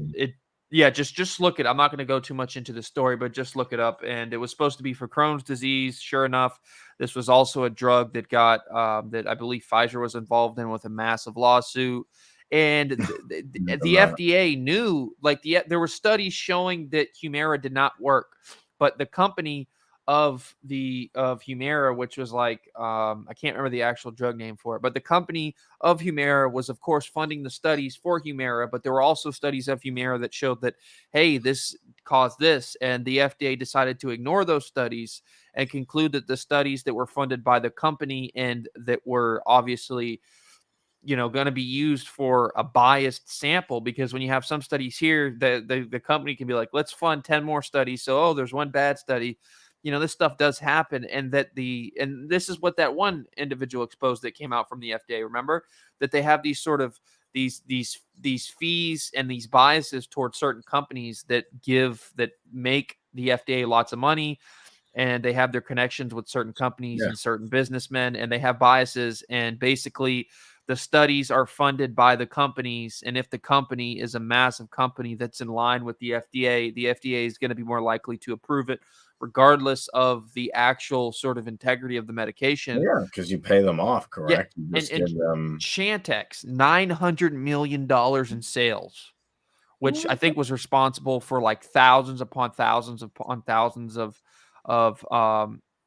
look it. I'm not going to go too much into the story, but just look it up. And it was supposed to be for Crohn's disease. Sure enough, this was also a drug that got that I believe Pfizer was involved in with a massive lawsuit. And the FDA knew, there were studies showing that Humira did not work, but the company of Humira, which was I can't remember the actual drug name for it, but the company of Humira was, of course, funding the studies for Humira, but there were also studies of Humira that showed that, hey, this caused this, and the FDA decided to ignore those studies and conclude that the studies that were funded by the company and that were obviously going to be used for a biased sample, because when you have some studies here, the company can be like, let's fund 10 more studies. So, there's one bad study. This stuff does happen. And this is what that one individual exposed that came out from the FDA. Remember that they have these sort of these fees and these biases towards certain companies that make the FDA lots of money. And they have their connections with certain companies and certain businessmen, and they have biases. And basically, the studies are funded by the companies, and if the company is a massive company that's in line with the FDA is going to be more likely to approve it, regardless of the actual sort of integrity of the medication. Yeah, because you pay them off, Yeah, correct? You just and give them. Chantix, $900 million in sales, which I think was responsible for like thousands upon thousands of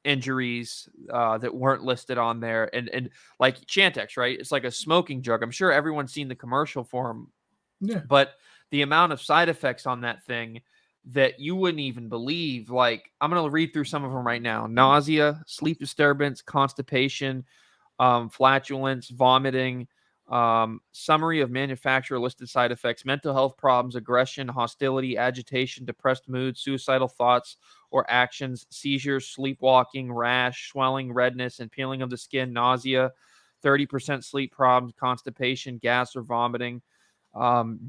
injuries that weren't listed on there. And like Chantix, right? It's like a smoking drug. I'm sure everyone's seen the commercial for them, Yeah. but the amount of side effects on that thing that you wouldn't even believe. Like, I'm going to read through some of them right now: nausea, sleep disturbance, constipation, flatulence, vomiting, summary of manufacturer listed side effects: mental health problems, aggression, hostility, agitation, depressed mood, suicidal thoughts or actions, seizures, sleepwalking, rash, swelling, redness, and peeling of the skin, nausea, 30% sleep problems, constipation, gas or vomiting,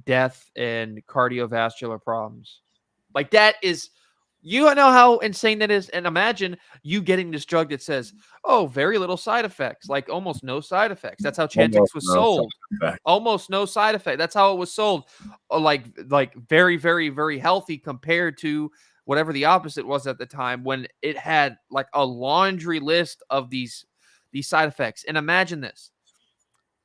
death, and cardiovascular problems. Like, that is, you know how insane that is? And imagine you getting this drug that says, oh, very little side effects, like almost no side effects. That's how Chantix was sold. Almost no side effect. That's how it was sold. Like very, very, very healthy compared to whatever the opposite was at the time, when it had like a laundry list of these side effects. And imagine this.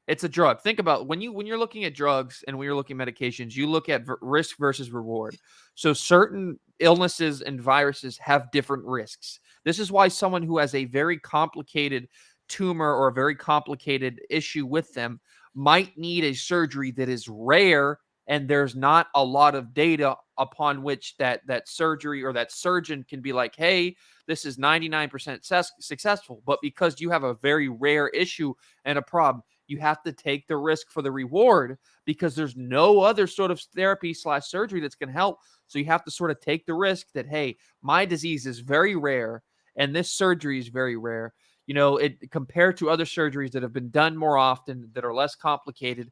It's a drug. Think about when you're looking at drugs and when you're looking at medications, you look at risk versus reward. So certain illnesses and viruses have different risks. This is why someone who has a very complicated tumor or a very complicated issue with them might need a surgery that is rare, and there's not a lot of data upon which that surgery or that surgeon can be like, hey, this is 99% successful. But because you have a very rare issue and a problem, you have to take the risk for the reward, because there's no other sort of therapy / surgery that's going to help. So you have to sort of take the risk that, hey, my disease is very rare and this surgery is very rare. You know, it compared to other surgeries that have been done more often, that are less complicated,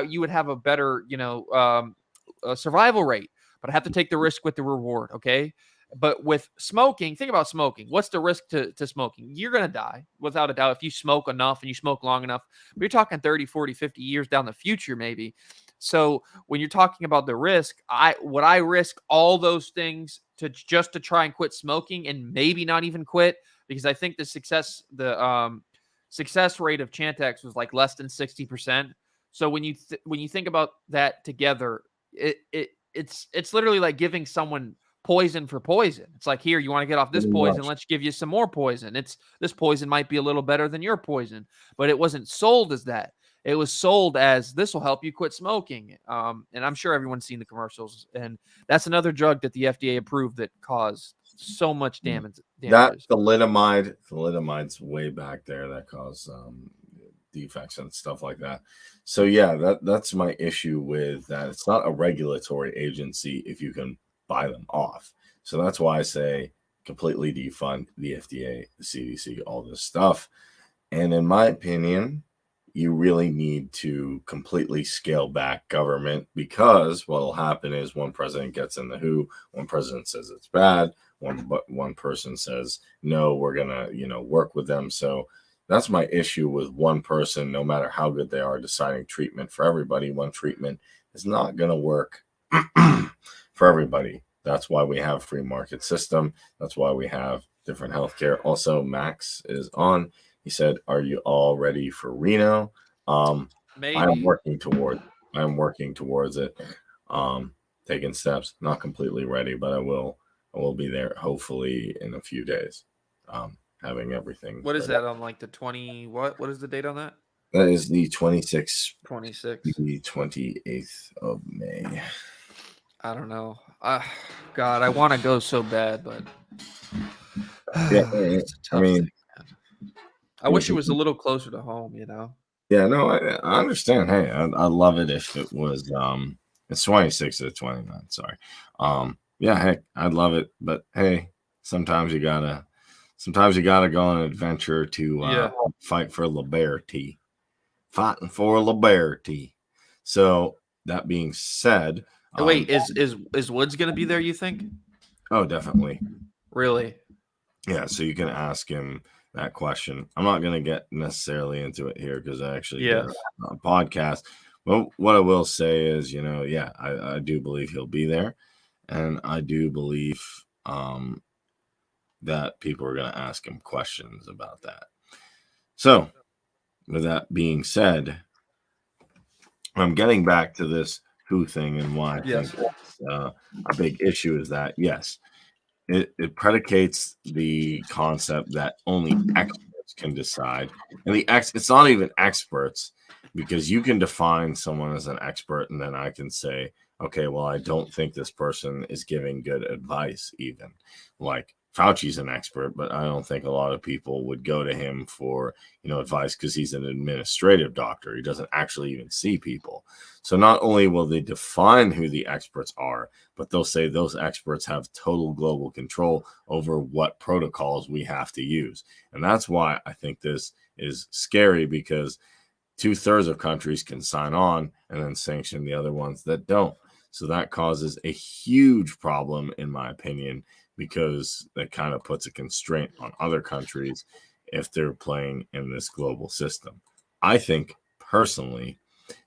you would have a better, survival rate. But I have to take the risk with the reward. Okay. But with smoking, think about smoking. What's the risk to smoking? You're going to die without a doubt if you smoke enough and you smoke long enough. But you're talking 30, 40, 50 years down the future, maybe. So when you're talking about the risk, would I risk all those things to try and quit smoking, and maybe not even quit? Because I think the success rate of Chantix was like less than 60%. So when you think about that together, it's literally like giving someone poison for poison. It's like, here, you want to get off this poison, let's give you some more poison. This poison might be a little better than your poison, but it wasn't sold as that. It was sold as, this will help you quit smoking. And I'm sure everyone's seen the commercials, and that's another drug that the FDA approved that caused so much damage. That thalidomide's way back there, that caused defects and stuff like that. So yeah, that's my issue with that. It's not a regulatory agency if you can buy them off. So that's why I say completely defund the FDA, the CDC, all this stuff. And in my opinion, you really need to completely scale back government, because what will happen is one president gets in the WHO, one president says it's bad, one person says, no, we're going to, work with them. So that's my issue with one person, no matter how good they are, deciding treatment for everybody. One treatment is not going to work for everybody. That's why we have free market system. That's why we have different healthcare. Also, Max is on. He said, are you all ready for Reno? Maybe. I'm working towards it. Taking steps, not completely ready, but I will be there hopefully in a few days. Having everything. What is that on, like the 20? What is the date on that? That is the 26th. 26. The 28th of May. I don't know. God, I want to go so bad, but yeah, it's a tough thing, man. I wish it was a little closer to home, Yeah, no, I understand. Hey, I love it if it was it's 26 to 29. Sorry. Yeah, heck, I'd love it, but hey, sometimes you gotta go on an adventure to fight for liberty. Fighting for liberty. So that being said, wait, is Woods gonna be there, you think? Oh, definitely. Really? Yeah, so you can ask him that question. I'm not going to get necessarily into it here because I actually Yeah. did a podcast. Well, what I will say is, yeah, I do believe he'll be there. And I do believe that people are going to ask him questions about that. So, with that being said, I'm getting back to this WHO thing and why I think it's a big issue is that, yes, it predicates the concept that only experts can decide. And it's not even experts, because you can define someone as an expert and then I can say, okay, well, I don't think this person is giving good advice even. Like Fauci's an expert, but I don't think a lot of people would go to him for, advice because he's an administrative doctor. He doesn't actually even see people. So not only will they define who the experts are, but they'll say those experts have total global control over what protocols we have to use. And that's why I think this is scary, because 2/3 of countries can sign on and then sanction the other ones that don't. So that causes a huge problem, in my opinion, because that kind of puts a constraint on other countries if they're playing in this global system. I think personally,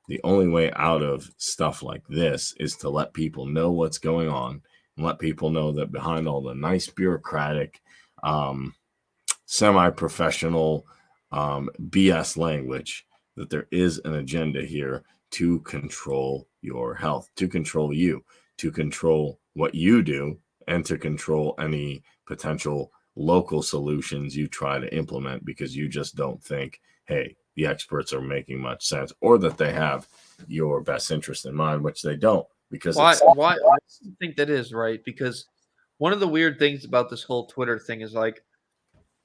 the only way out of stuff like this is to let people know what's going on and let people know that behind all the nice bureaucratic, semi-professional BS language, that there is an agenda here to control your health, to control you, to control what you do, and to control any potential local solutions you try to implement, because you just don't think, hey, the experts are making much sense, or that they have your best interest in mind, which they don't. Because why do you think that is, right? Because one of the weird things about this whole Twitter thing is, like,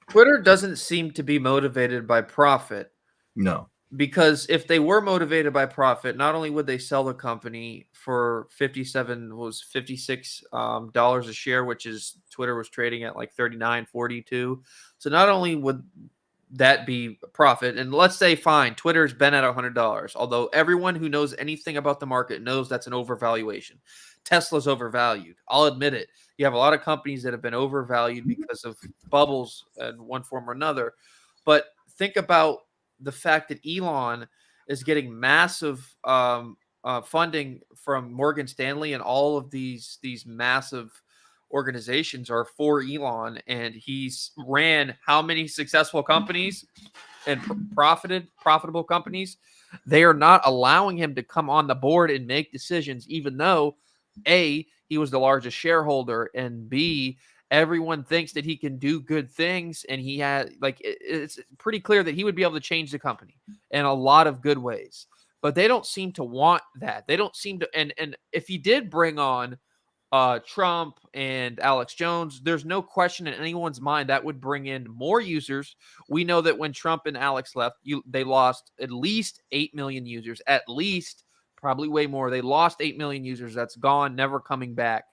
Twitter doesn't seem to be motivated by profit. No. Because if they were motivated by profit, not only would they sell the company for $56 a share, which is Twitter was trading at like $39.42. So not only would that be a profit, and let's say fine, Twitter's been at $100, although everyone who knows anything about the market knows that's an overvaluation. Tesla's overvalued. I'll admit it. You have a lot of companies that have been overvalued because of bubbles in one form or another. But think about the fact that Elon is getting massive funding from Morgan Stanley, and all of these massive organizations are for Elon, and he's ran how many successful companies and profitable companies. They are not allowing him to come on the board and make decisions, even though A, he was the largest shareholder, and B, everyone thinks that he can do good things, and he had, like, it's pretty clear that he would be able to change the company in a lot of good ways. But they don't seem to want that. They don't seem to, and if he did bring on Trump and Alex Jones, there's no question in anyone's mind that would bring in more users. We know that when Trump and Alex left, they lost at least 8 million users, at least, probably way more. They lost 8 million users. That's gone, never coming back.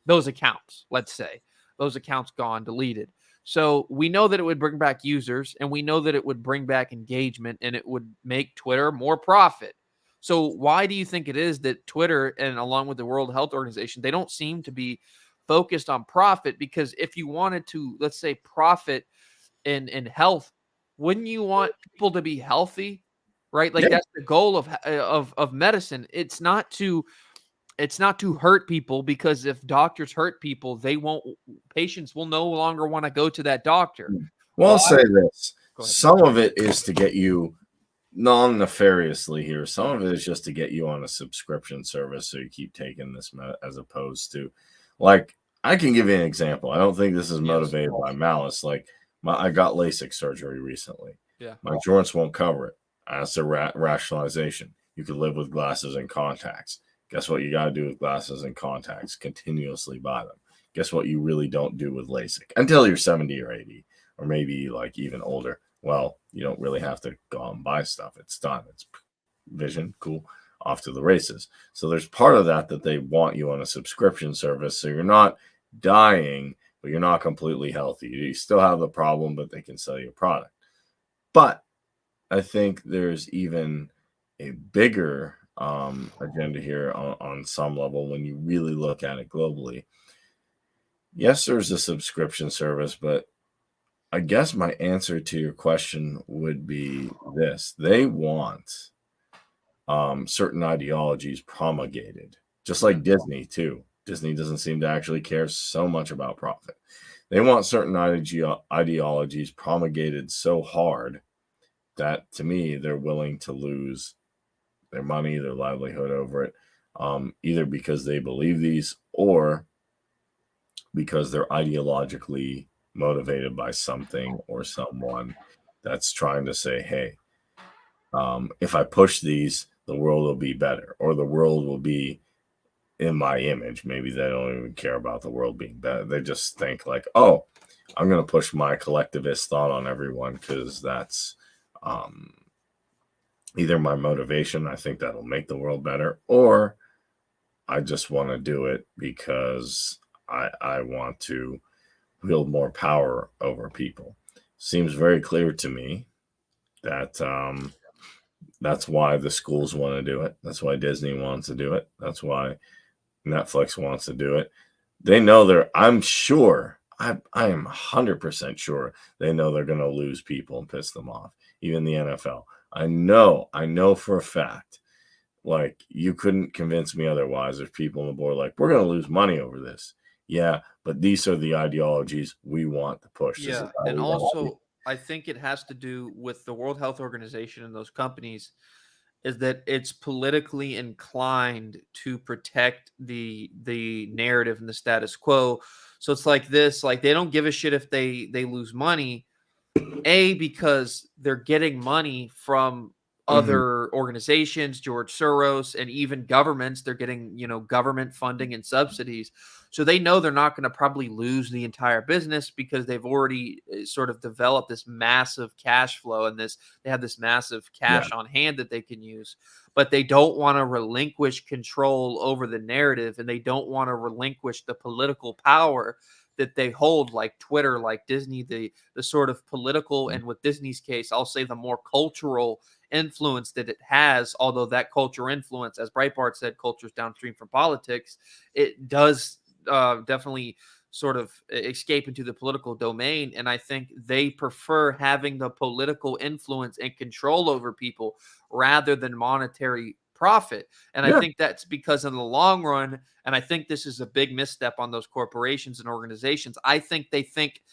Those accounts, let's say, those accounts gone, deleted. So we know that it would bring back users, and we know that it would bring back engagement, and it would make Twitter more profit. So why do you think it is that Twitter, and along with the World Health Organization, they don't seem to be focused on profit? Because if you wanted to, let's say, profit in health, wouldn't you want people to be healthy, right? Like, that's the goal of medicine. It's not to hurt people, because if doctors hurt people, patients will no longer want to go to that doctor. Well, I'll say this. Some of it is to get you non-nefariously here. Some of it is just to get you on a subscription service so you keep taking this, as opposed to, like, I can give you an example. I don't think this is motivated by malice. Like, I got LASIK surgery recently. Yeah. My insurance won't cover it. That's a rationalization. You could live with glasses and contacts. Guess what you got to do with glasses and contacts? Continuously buy them. Guess what you really don't do with LASIK until you're 70 or 80, or maybe like even older. Well, you don't really have to go out and buy stuff. It's done. It's vision, cool, off to the races. So there's part of that they want you on a subscription service, so you're not dying, but you're not completely healthy. You still have the problem, but they can sell you a product. But I think there's even a bigger agenda here on some level when you really look at it globally. Yes, there's a subscription service, but I guess my answer to your question would be this. They want certain ideologies promulgated, just like Disney too. Disney doesn't seem to actually care so much about profit. They want certain ideologies promulgated so hard that, to me, they're willing to lose their money, their livelihood over it, either because they believe these or because they're ideologically motivated by something or someone that's trying to say, hey, if I push these, the world will be better, or the world will be in my image. Maybe they don't even care about the world being better. They just think like, oh, I'm going to push my collectivist thought on everyone because that's either my motivation. I think that'll make the world better, or I just want to do it because I want to wield more power over people. Seems very clear to me that that's why the schools want to do it. That's why Disney wants to do it. That's why Netflix wants to do it. They know I'm sure, I am 100% sure they know they're going to lose people and piss them off. Even the NFL. I know for a fact. Like, you couldn't convince me otherwise. There's people on the board like, we're going to lose money over this. Yeah, but these are the ideologies we want to push. Yeah, and also I think it has to do with the World Health Organization and those companies, is that it's politically inclined to protect the narrative and the status quo. So it's like this, like they don't give a shit if they lose money, because they're getting money from other organizations, George Soros, and even governments. They're getting, government funding and subsidies. So they know they're not going to probably lose the entire business because they've already sort of developed this massive cash flow and they have this massive cash on hand that they can use. But they don't want to relinquish control over the narrative, and they don't want to relinquish the political power that they hold, like Twitter, like Disney, the sort of political, and with Disney's case, I'll say the more cultural influence that it has, although that culture influence, as Breitbart said, culture is downstream from politics, it does definitely sort of escape into the political domain. And I think they prefer having the political influence and control over people rather than monetary profit. And I think that's because in the long run, and I think this is a big misstep on those corporations and organizations, I think they think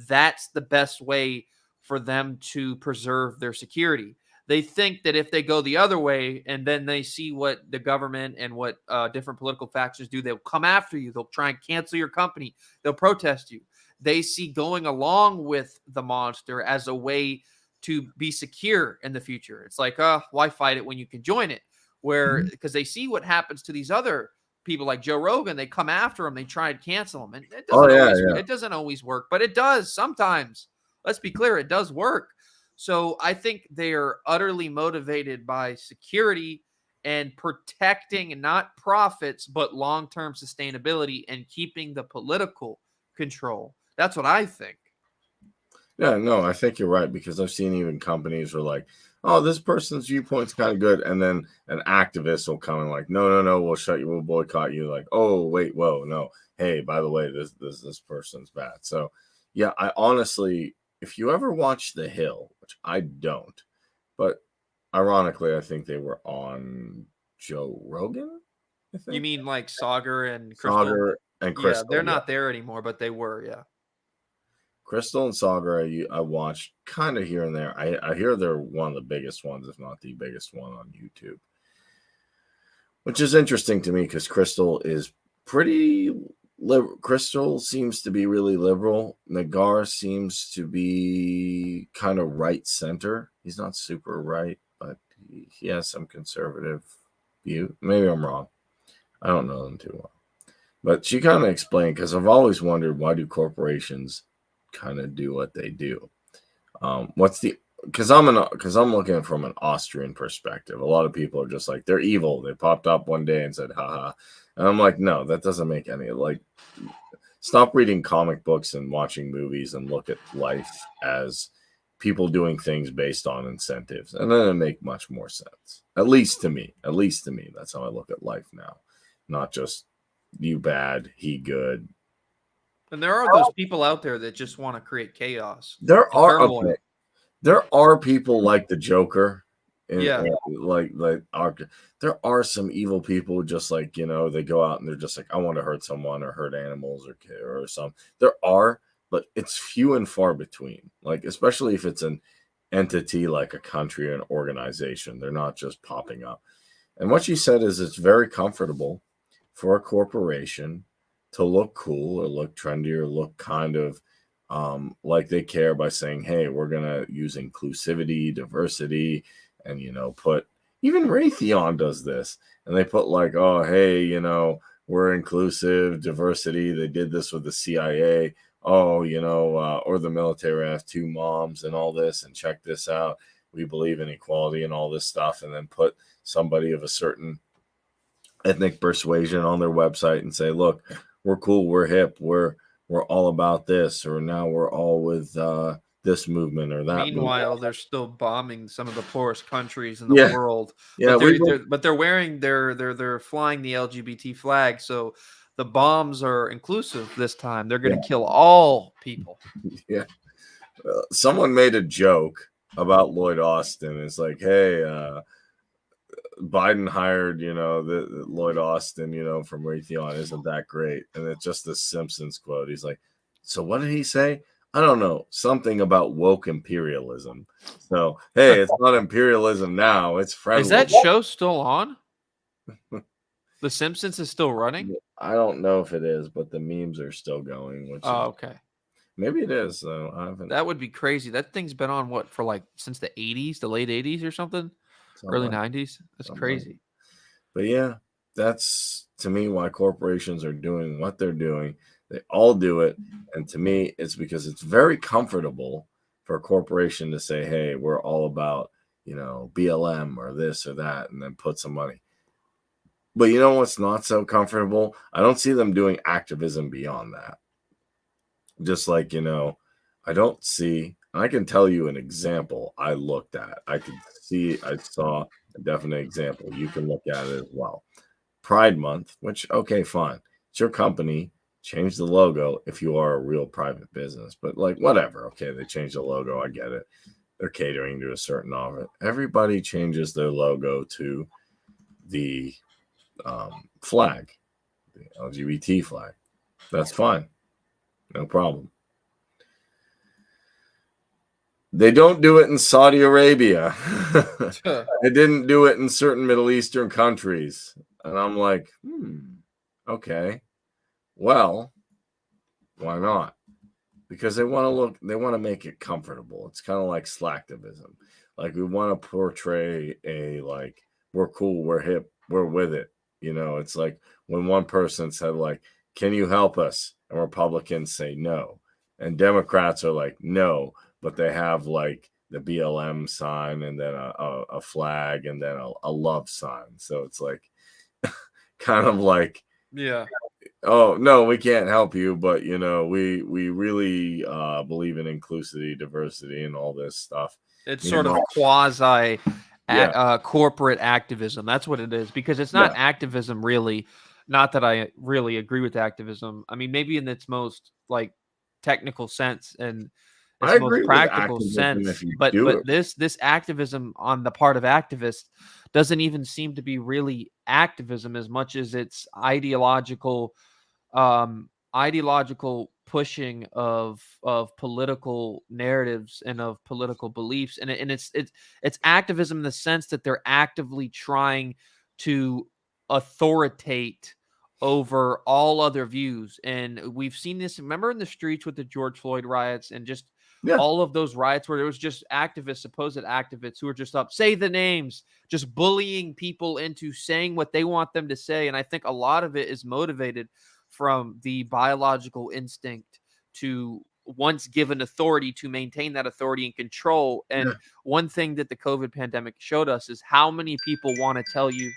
that's the best way for them to preserve their security. They think that if they go the other way and then they see what the government and what different political factions do, they'll come after you. They'll try and cancel your company. They'll protest you. They see going along with the monster as a way to be secure in the future. It's like, why fight it when you can join it? Because they see what happens to these other people like Joe Rogan. They come after him. They try and cancel him. And it doesn't always work, but it does sometimes. Let's be clear. It does work. So I think they are utterly motivated by security and protecting not profits, but long-term sustainability and keeping the political control. That's what I think. Yeah, no, I think you're right, because I've seen even companies are like, oh, this person's viewpoint's kind of good. And then an activist will come and like, no, we'll shut you, we'll boycott you. Like, oh, wait, whoa, no. Hey, by the way, this person's bad. So yeah, I honestly, if you ever watch The Hill, which I don't, but ironically, I think they were on Joe Rogan. I think. You mean like Sagar and Crystal? Sagar and Crystal. Yeah, they're not there anymore, but they were, yeah. Crystal and Sagar, I watched kind of here and there. I hear they're one of the biggest ones, if not the biggest one on YouTube. Which is interesting to me because Crystal is pretty Crystal seems to be really liberal. Nagar seems to be kind of right center. He's not super right, but he has some conservative view. Maybe I'm wrong. I don't know them too well. But she kind of explained, because I've always wondered, why do corporations kind of do what they do? Because I'm looking from an Austrian perspective. A lot of people are just like, they're evil. They popped up one day and said, haha. And I'm like, no, that doesn't make any, like, stop reading comic books and watching movies and look at life as people doing things based on incentives. And then it make much more sense. At least to me. That's how I look at life now. Not just you bad, he good. And there are those people out there that just want to create chaos. There and are turmoil. okay. There are people like the Joker, and, Yeah. there are some evil people just like, you know, they go out and they're just like, I want to hurt someone or hurt animals or something. There are, but it's few and far between. Like, especially if it's an entity like a country or an organization, they're not just popping up. And what you said is it's very comfortable for a corporation to look cool or look trendy or look kind of like they care by saying, hey, we're going to use inclusivity, diversity, and, you know, put, even Raytheon does this. And they put like, oh, hey, you know, we're inclusive, diversity. They did this with the CIA. Oh, you know, or the military. I have 2 moms and all this, and check this out. We believe in equality and all this stuff. And then put somebody of a certain ethnic persuasion on their website and say, look, we're cool, we're hip, we're all about this, or now we're all with this movement or that. Meanwhile, they're still bombing some of the poorest countries in the world. Yeah, but they're wearing they're flying the LGBT flag, so the bombs are inclusive this time. They're going to kill all people. Yeah. Someone made a joke about Lloyd Austin. It's like, hey, Biden hired, you know, the Lloyd Austin, you know, from Raytheon. Isn't that great? And it's just the Simpsons quote. He's like, so what did he say? I don't know. Something about woke imperialism. So, hey, it's not imperialism now. It's friendly. Is that show still on? The Simpsons is still running? I don't know if it is, but the memes are still going. Which okay. Maybe it is, though. I haven't. That would be crazy. That thing's been on what for like since the 80s, the late 80s or something? Early 90s. That's crazy. But yeah, that's to me why corporations are doing what they're doing. They all do it. And to me, it's because it's very comfortable for a corporation to say, hey, we're all about, you know, BLM or this or that, and then put some money. But you know what's not so comfortable? I don't see them doing activism beyond that. Just like, you know, I don't see, and I can tell you an example I looked at. I saw a definite example. You can look at it as well. Pride Month, which, okay, fine. It's your company. Change the logo if you are a real private business. But like, whatever. Okay, they changed the logo. I get it. They're catering to a certain offer. Everybody changes their logo to the flag, the LGBT flag. That's fine. No problem. They don't do it in Saudi Arabia. They didn't do it in certain Middle Eastern countries. And I'm like, okay. Well, why not? Because they want to make it comfortable. It's kind of like slacktivism. Like we want to portray a like, we're cool, we're hip, we're with it. You know, it's like when one person said like, can you help us? And Republicans say no. And Democrats are like, no. But they have like the BLM sign and then a flag and then a love sign. So it's like kind of like, yeah. Oh, no, we can't help you. But, you know, we really believe in inclusivity, diversity and all this stuff. It's sort of quasi corporate activism. That's what it is, because it's not activism really. Not that I really agree with activism. I mean, maybe in its most like technical sense and its most practical sense, but this activism on the part of activists doesn't even seem to be really activism as much as it's ideological pushing of political narratives and of political beliefs, and it's activism in the sense that they're actively trying to authoritate over all other views. And we've seen this, remember, in the streets with the George Floyd riots and just all of those riots where there was just activists, supposed activists, who were just up, say the names, just bullying people into saying what they want them to say. And I think a lot of it is motivated from the biological instinct to, once given authority, to maintain that authority and control. And one thing that the COVID pandemic showed us is how many people want to tell you,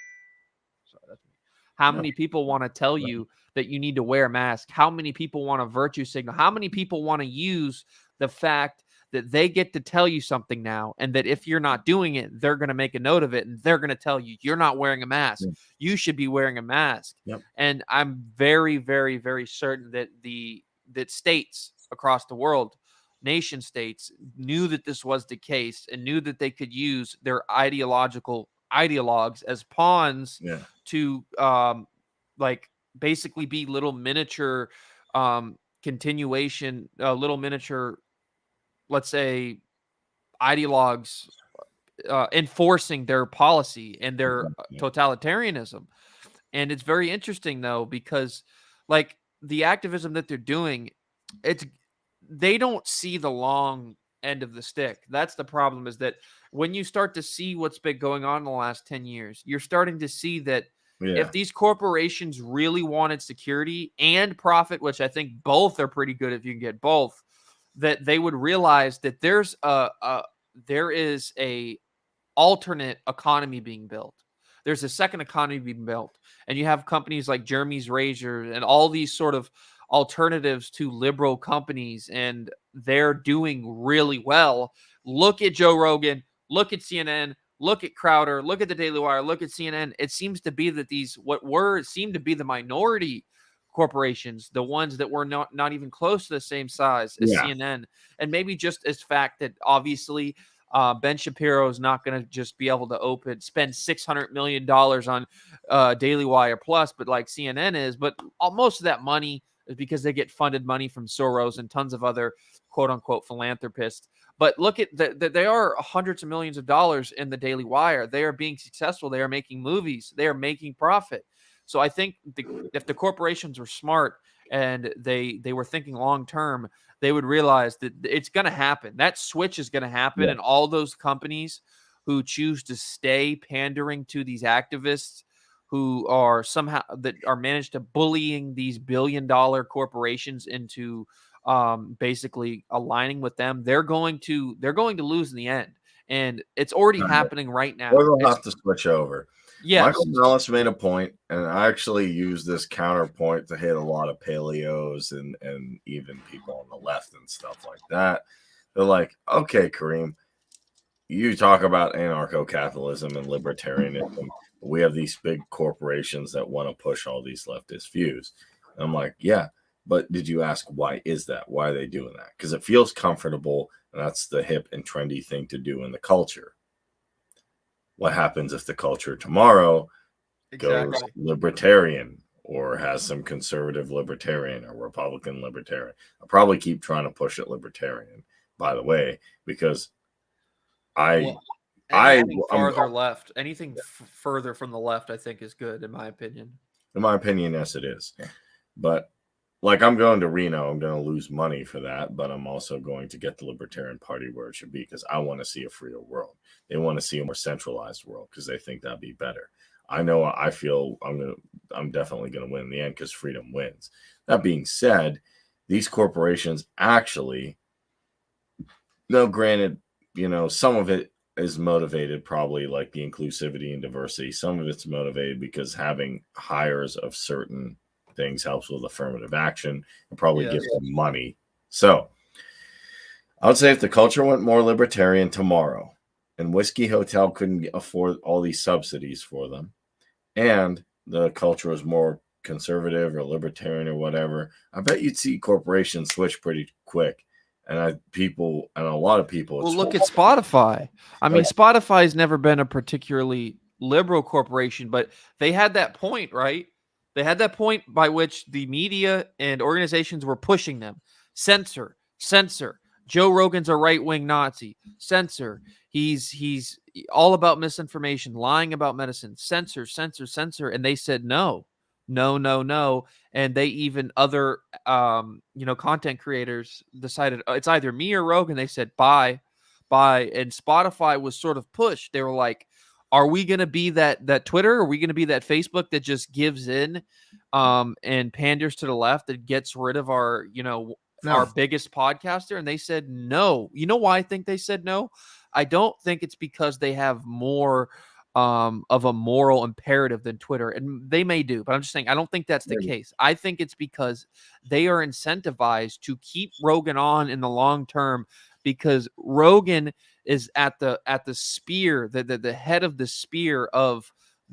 many people want to tell you that you need to wear a mask, how many people want to virtue signal, how many people want to use the fact that they get to tell you something now, and that if you're not doing it, they're going to make a note of it, and they're going to tell you, you're not wearing a mask. You should be wearing a mask. And I'm very, very, very certain that the that states across the world, nation states, knew that this was the case and knew that they could use their ideologues as pawns to like basically be little miniature continuation, little miniature, let's say, ideologues enforcing their policy and their totalitarianism. And it's very interesting, though, because like the activism that they're doing, they don't see the long end of the stick. That's the problem, is that when you start to see what's been going on in the last 10 years, you're starting to see that if these corporations really wanted security and profit, which I think both are pretty good if you can get both, that they would realize that there is a alternate economy being built. There's a second economy being built, and you have companies like Jeremy's Razor and all these sort of alternatives to liberal companies, and they're doing really well. Look at Joe Rogan, look at CNN, look at Crowder, look at the Daily Wire, look at CNN. It seems to be that these seem to be the minority corporations, the ones that were not even close to the same size as CNN, and maybe just as fact that obviously Ben Shapiro is not going to just be able to spend $600 million on Daily Wire Plus, but like CNN is. But most of that money is because they get funded money from Soros and tons of other quote unquote philanthropists. But look at they are hundreds of millions of dollars in the Daily Wire. They are being successful. They are making movies. They are making profit. So I think if the corporations were smart and they were thinking long term, they would realize that it's going to happen. That switch is going to happen, and all those companies who choose to stay pandering to these activists who are managed to bullying these billion-dollar corporations into basically aligning with them, they're going to lose in the end, and it's already happening right now. Or they'll have to switch over. Yes. Michael Malice made a point, and I actually use this counterpoint to hit a lot of paleos and even people on the left and stuff like that. They're like, okay, Kareem, you talk about anarcho-capitalism and libertarianism. We have these big corporations that want to push all these leftist views. And I'm like, yeah, but did you ask why is that? Why are they doing that? Because it feels comfortable, and that's the hip and trendy thing to do in the culture. What happens if the culture tomorrow goes libertarian or has some conservative libertarian or Republican libertarian? I'll probably keep trying to push it libertarian, by the way, because anything further from the left, I think, is good, in my opinion. In my opinion, yes, it is. Yeah. But like, I'm going to Reno. I'm going to lose money for that, but I'm also going to get the Libertarian Party where it should be, because I want to see a freer world. They want to see a more centralized world because they think that'd be better. I feel I'm definitely going to win in the end because freedom wins. That being said, these corporations actually, no, granted, some of it is motivated probably like the inclusivity and diversity. Some of it's motivated because having hires of certain things helps with affirmative action and probably gives them money. So I would say if the culture went more libertarian tomorrow and Whiskey Hotel couldn't afford all these subsidies for them, and the culture was more conservative or libertarian or whatever, I bet you'd see corporations switch pretty quick. And a lot of people. Well, look at Spotify. I mean, Spotify's never been a particularly liberal corporation, but they had that point, right? They had that point by which the media and organizations were pushing them. Censor. Joe Rogan's a right-wing Nazi. Censor. He's all about misinformation, lying about medicine. Censor. And they said no. And they even other content creators decided it's either me or Rogan. They said bye. And Spotify was sort of pushed. They were like, are we going to be that Twitter? Are we going to be that Facebook that just gives in and panders to the left and gets rid of our biggest podcaster? And they said no. You know why I think they said no? I don't think it's because they have more of a moral imperative than Twitter, and they may do, but I'm just saying I don't think that's the case. I think it's because they are incentivized to keep Rogan on in the long term, because Rogan is at the spear, the head of the spear of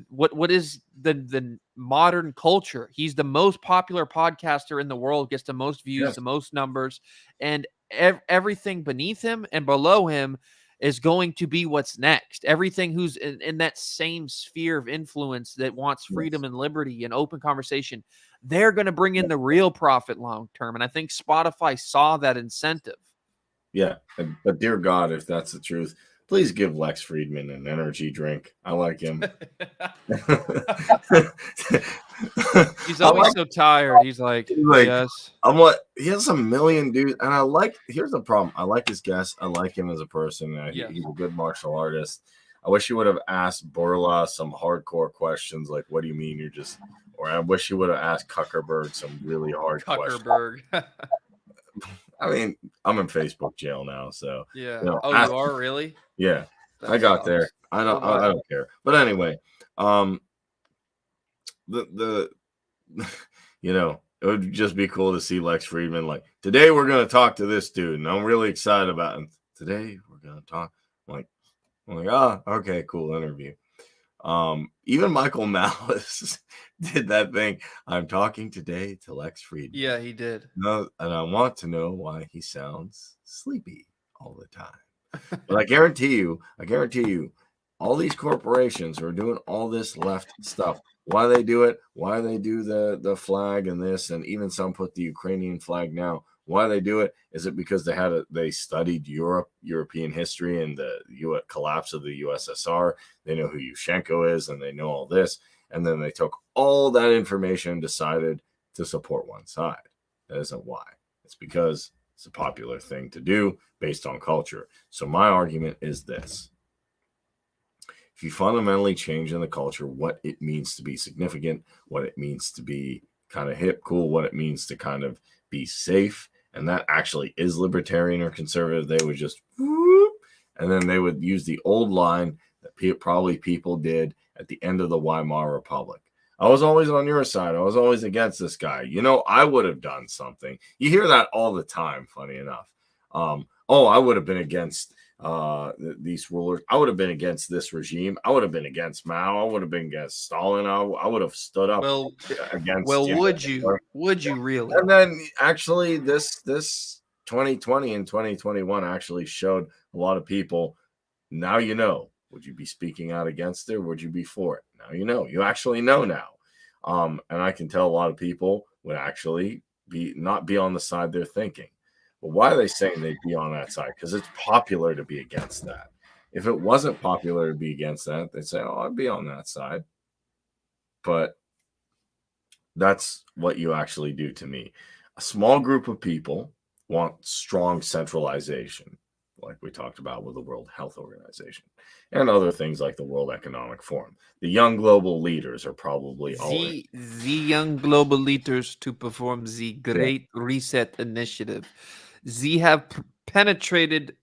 What is the modern culture? He's the most popular podcaster in the world, gets the most views, Yes. the most numbers, and everything beneath him and below him is going to be what's next. Everything who's in that same sphere of influence that wants freedom and liberty and open conversation, they're going to bring in the real profit long term. And I think Spotify saw that incentive. Yeah, but dear God, if that's the truth, please give Lex Friedman an energy drink. I like him. He's always so tired. He's like, yes. I'm like, he has a million dudes, and here's the problem. I like his guest. I like him as a person. He's a good martial artist. I wish he would have asked Borla some hardcore questions, like, what do you mean you're just, or I wish he would have asked Kuckerberg some really hard questions. I mean, I'm in Facebook jail now, so yeah. You are really? Yeah, I got there. I don't care. But anyway, the you know, it would just be cool to see Lex Friedman like, today we're gonna talk to this dude, and I'm really excited about him. Today we're gonna talk. I'm like, oh, okay, cool interview. Even Michael Malice did that thing. I'm talking today to Lex Friedman. Yeah, he did. No, and I want to know why he sounds sleepy all the time. But I guarantee you, all these corporations are doing all this left stuff. Why they do it? Why they do the flag and this, and even some put the Ukrainian flag now. Why they do it? Is it because they studied European history and the collapse of the USSR? They know who Yushchenko is, and they know all this, and then they took all that information and decided to support one side. That isn't why. It's because it's a popular thing to do based on culture. So my argument is this. If you fundamentally change in the culture what it means to be significant, what it means to be kind of hip, cool, what it means to kind of be safe, and that actually is libertarian or conservative, they would just whoop, and then they would use the old line that probably people did at the end of the Weimar Republic. I was always on your side. I was always against this guy. I would have done something. You hear that all the time, funny enough. I would have been against these rulers. I would have been against this regime. I would have been against Mao. I would have been against Stalin. I would have stood up against. Well, would you really? And then actually, this 2020 and 2021 actually showed a lot of people. Now you know. Would you be speaking out against it, or would you be for it? Now you know. You actually know now. And I can tell a lot of people would actually not be on the side they're thinking. But why are they saying they'd be on that side? Because it's popular to be against that. If it wasn't popular to be against that, they'd say, oh, I'd be on that side. But that's what you actually do to me. A small group of people want strong centralization, like we talked about with the World Health Organization and other things like the World Economic Forum. The young global leaders are probably the young global leaders to perform the Great Reset Initiative. They have penetrated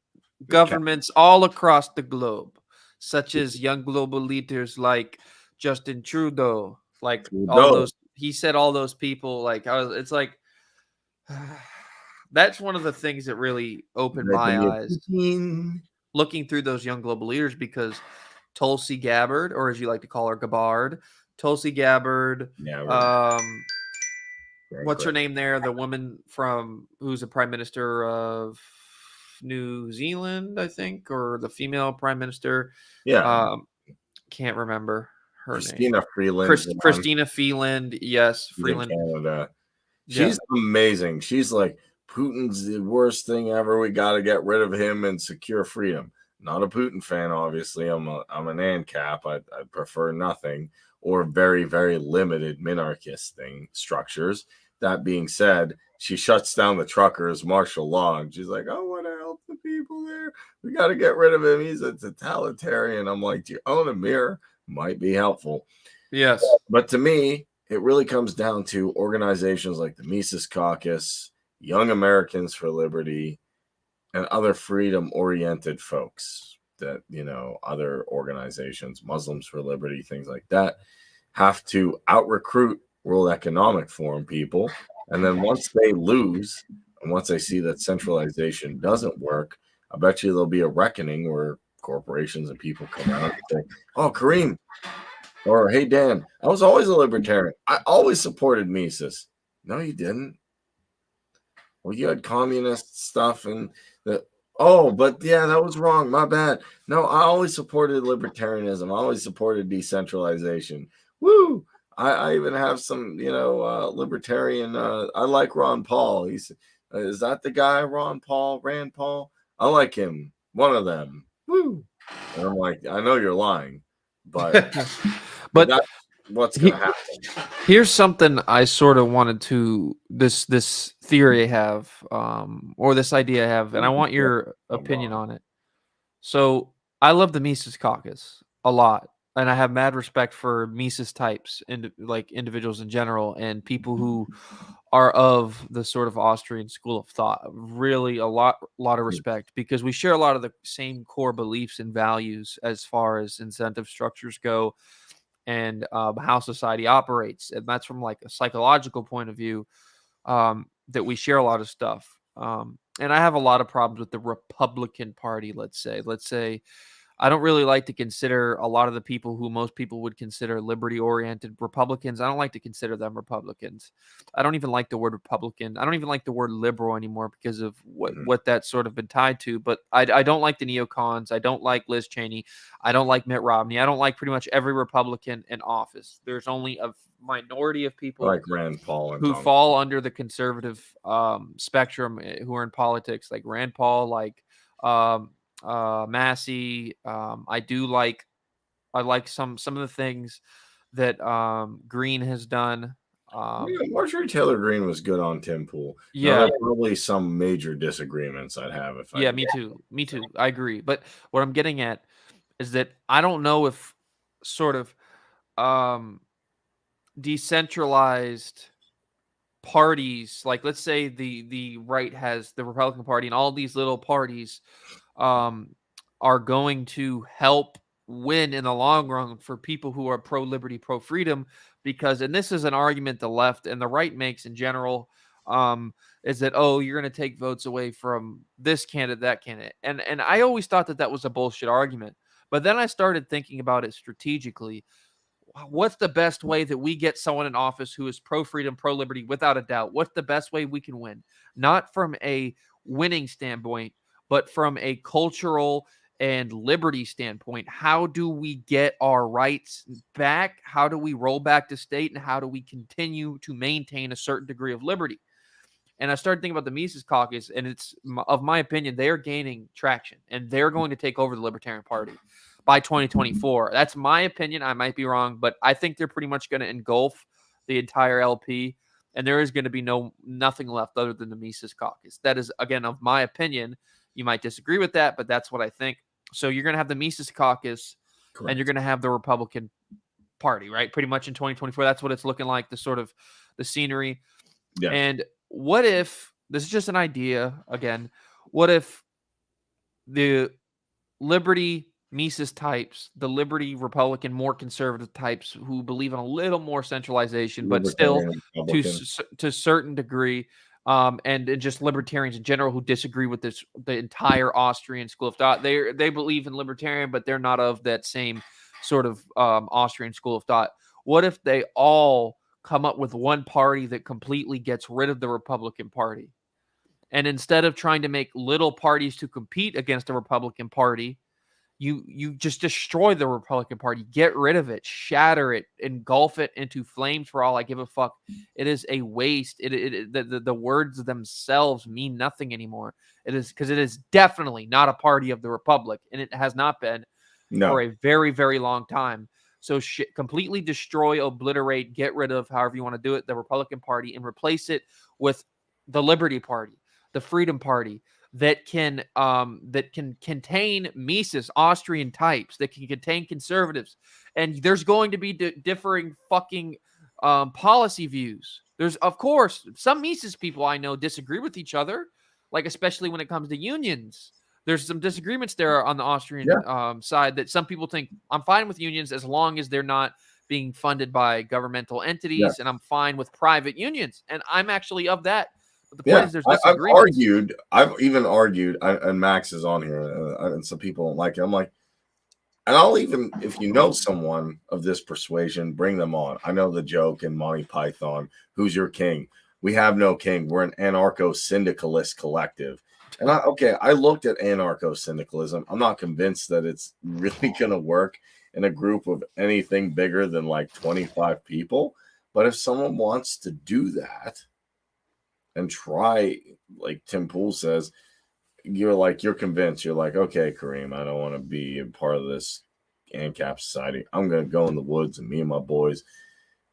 governments all across the globe, such as young global leaders like Justin Trudeau, like all those. He said all those people. Like it's like. That's one of the things that really opened my eyes looking through those young global leaders, because Tulsi Gabbard, or as you like to call her, Gabbard, Tulsi Gabbard, what's her name there? The woman who's the prime minister of New Zealand, I think, or the female prime minister. Yeah. Can't remember her name. Christina Freeland. Yes. Freeland. Canada. She's amazing. She's like, Putin's the worst thing ever. We got to get rid of him and secure freedom. Not a Putin fan, obviously. I'm an ANCAP. I prefer nothing or very, very limited minarchist structures. That being said, she shuts down the truckers' martial law, and she's like, I want to help the people there. We got to get rid of him. He's a totalitarian. I'm like, do you own a mirror? Might be helpful. Yes. But to me, it really comes down to organizations like the Mises Caucus, Young Americans for Liberty, and other freedom-oriented folks that, other organizations, Muslims for Liberty, things like that, have to out-recruit World Economic Forum people. And then once they lose, and once they see that centralization doesn't work, I bet you there'll be a reckoning where corporations and people come out and say, oh, Kareem, Or, hey, Dan, I was always a libertarian. I always supported Mises. No, you didn't. Well, you had communist stuff and the, oh, but yeah, that was wrong. My bad. No, I always supported libertarianism. I always supported decentralization. Woo! I even have some, libertarian. I like Ron Paul. He's is that the guy, Ron Paul, Rand Paul? I like him. One of them. Woo! And I'm like, I know you're lying, but But that's what's gonna happen. here's something I sort of wanted to this theory I have, or this idea I have, and I want your opinion on it. So I love the Mises Caucus a lot, and I have mad respect for Mises types and like individuals in general, and people who are of the sort of Austrian school of thought. Really, a lot of respect, because we share a lot of the same core beliefs and values as far as incentive structures go, and how society operates, and that's from like a psychological point of view, that we share a lot of stuff. And I have a lot of problems with the Republican Party. Let's say I don't really like to consider a lot of the people who most people would consider liberty-oriented Republicans. I don't like to consider them Republicans. I don't even like the word Republican. I don't even like the word liberal anymore because of what that's sort of been tied to. But I don't like the neocons. I don't like Liz Cheney. I don't like Mitt Romney. I don't like pretty much every Republican in office. There's only a minority of people Like Rand Paul and who Tom fall under the conservative spectrum, who are in politics, like Rand Paul, like Massey. I like some of the things that Green has done. Marjorie Taylor Greene was good on Tim Pool. Yeah. Now, there are probably some major disagreements I'd have if Yeah, me too. I agree. But what I'm getting at is that I don't know if sort of decentralized parties, like let's say the right has the Republican Party, and all these little parties are going to help win in the long run for people who are pro-liberty, pro-freedom, because, and this is an argument the left and the right makes in general, is that, oh, you're going to take votes away from this candidate, that candidate. And I always thought that was a bullshit argument. But then I started thinking about it strategically. What's the best way that we get someone in office who is pro-freedom, pro-liberty, without a doubt? What's the best way we can win? Not from a winning standpoint, but from a cultural and liberty standpoint. How do we get our rights back? How do we roll back to state? And how do we continue to maintain a certain degree of liberty? And I started thinking about the Mises Caucus, and it's, of my opinion, they are gaining traction, and they're going to take over the Libertarian Party by 2024. That's my opinion. I might be wrong, but I think they're pretty much going to engulf the entire LP, and there is going to be nothing left other than the Mises Caucus. That is, again, of my opinion. You might disagree with that, but that's what I think. So you're going to have the Mises Caucus, correct, and you're going to have the Republican Party, right? Pretty much in 2024. That's what it's looking like, the sort of the scenery. Yeah. And what if, this is just an idea again, what if the liberty Mises types, the liberty Republican, more conservative types who believe in a little more centralization, but still to a certain degree, and just libertarians in general who disagree with the entire Austrian school of thought. They believe in libertarian, but they're not of that same sort of Austrian school of thought. What if they all come up with one party that completely gets rid of the Republican Party? And instead of trying to make little parties to compete against the Republican Party, you just destroy the Republican Party, get rid of it, shatter it, engulf it into flames for all I give a fuck. It is a waste. The words themselves mean nothing anymore. It is, because it is definitely not a party of the Republic, and it has not been for a very, very long time. So completely destroy, obliterate, get rid of, however you want to do it, the Republican Party, and replace it with the Liberty Party, the Freedom Party, that can contain Mises, Austrian types, that can contain conservatives. And there's going to be differing fucking policy views. There's, of course, some Mises people I know disagree with each other, like especially when it comes to unions. There's some disagreements there on the Austrian side, that some people think I'm fine with unions as long as they're not being funded by governmental entities, and I'm fine with private unions. And I'm actually of that. But the point is, there's I've even argued, and Max is on here, and some people don't like it. I'm like, And I'll even, if you know someone of this persuasion, bring them on. I know the joke in Monty Python, who's your king? We have no king. We're an anarcho-syndicalist collective. And I looked at anarcho-syndicalism. I'm not convinced that it's really going to work in a group of anything bigger than like 25 people. But if someone wants to do that and try, like Tim Pool says, you're convinced. You're like, okay, Kareem, I don't want to be a part of this ANCAP society. I'm going to go in the woods, and me and my boys,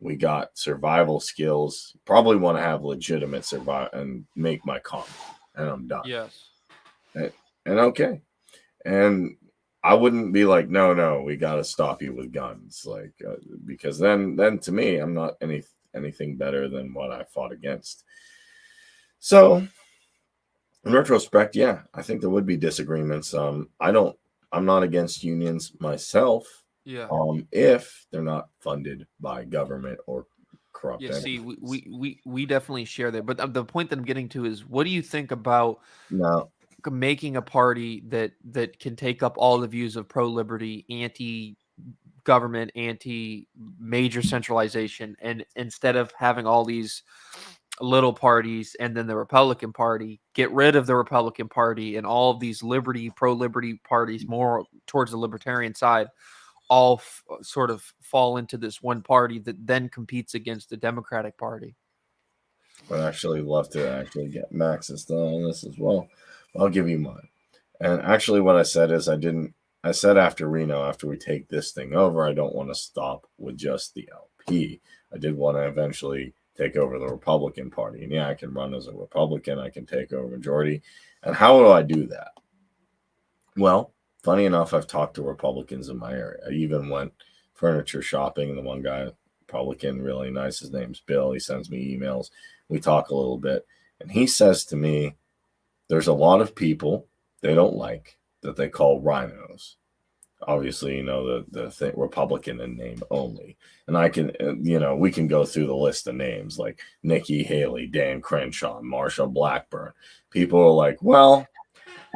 we got survival skills. Probably want to have legitimate survival and make my comment, and I'm done. Yes. And okay. And I wouldn't be like, no, we got to stop you with guns. Like, because then to me, I'm not anything better than what I fought against. So, in retrospect, yeah, I think there would be disagreements. I'm not against unions myself. Yeah. If they're not funded by government or corrupt. Yeah. See, we definitely share that. But the point that I'm getting to is, what do you think about making a party that can take up all the views of pro-liberty, anti-government, anti-major centralization, and instead of having all these little parties and then the Republican Party, get rid of the Republican Party and all of these pro-liberty parties more towards the libertarian side, all sort of fall into this one party that then competes against the Democratic Party? I'd actually love to actually get Max's thought on this as well. I'll give you mine. And actually what I said is I said after Reno, after we take this thing over, I don't want to stop with just the LP. I did want to eventually take over the Republican Party. And yeah, I can run as a Republican. I can take over majority. And how do I do that? Well, funny enough, I've talked to Republicans in my area. I even went furniture shopping, and the one guy, Republican, really nice, his name's Bill. He sends me emails. We talk a little bit. And he says to me, there's a lot of people they don't like that they call rhinos. Obviously, the thing, Republican in name only. And I can, we can go through the list of names like Nikki Haley, Dan Crenshaw, Marsha Blackburn. People are like, well,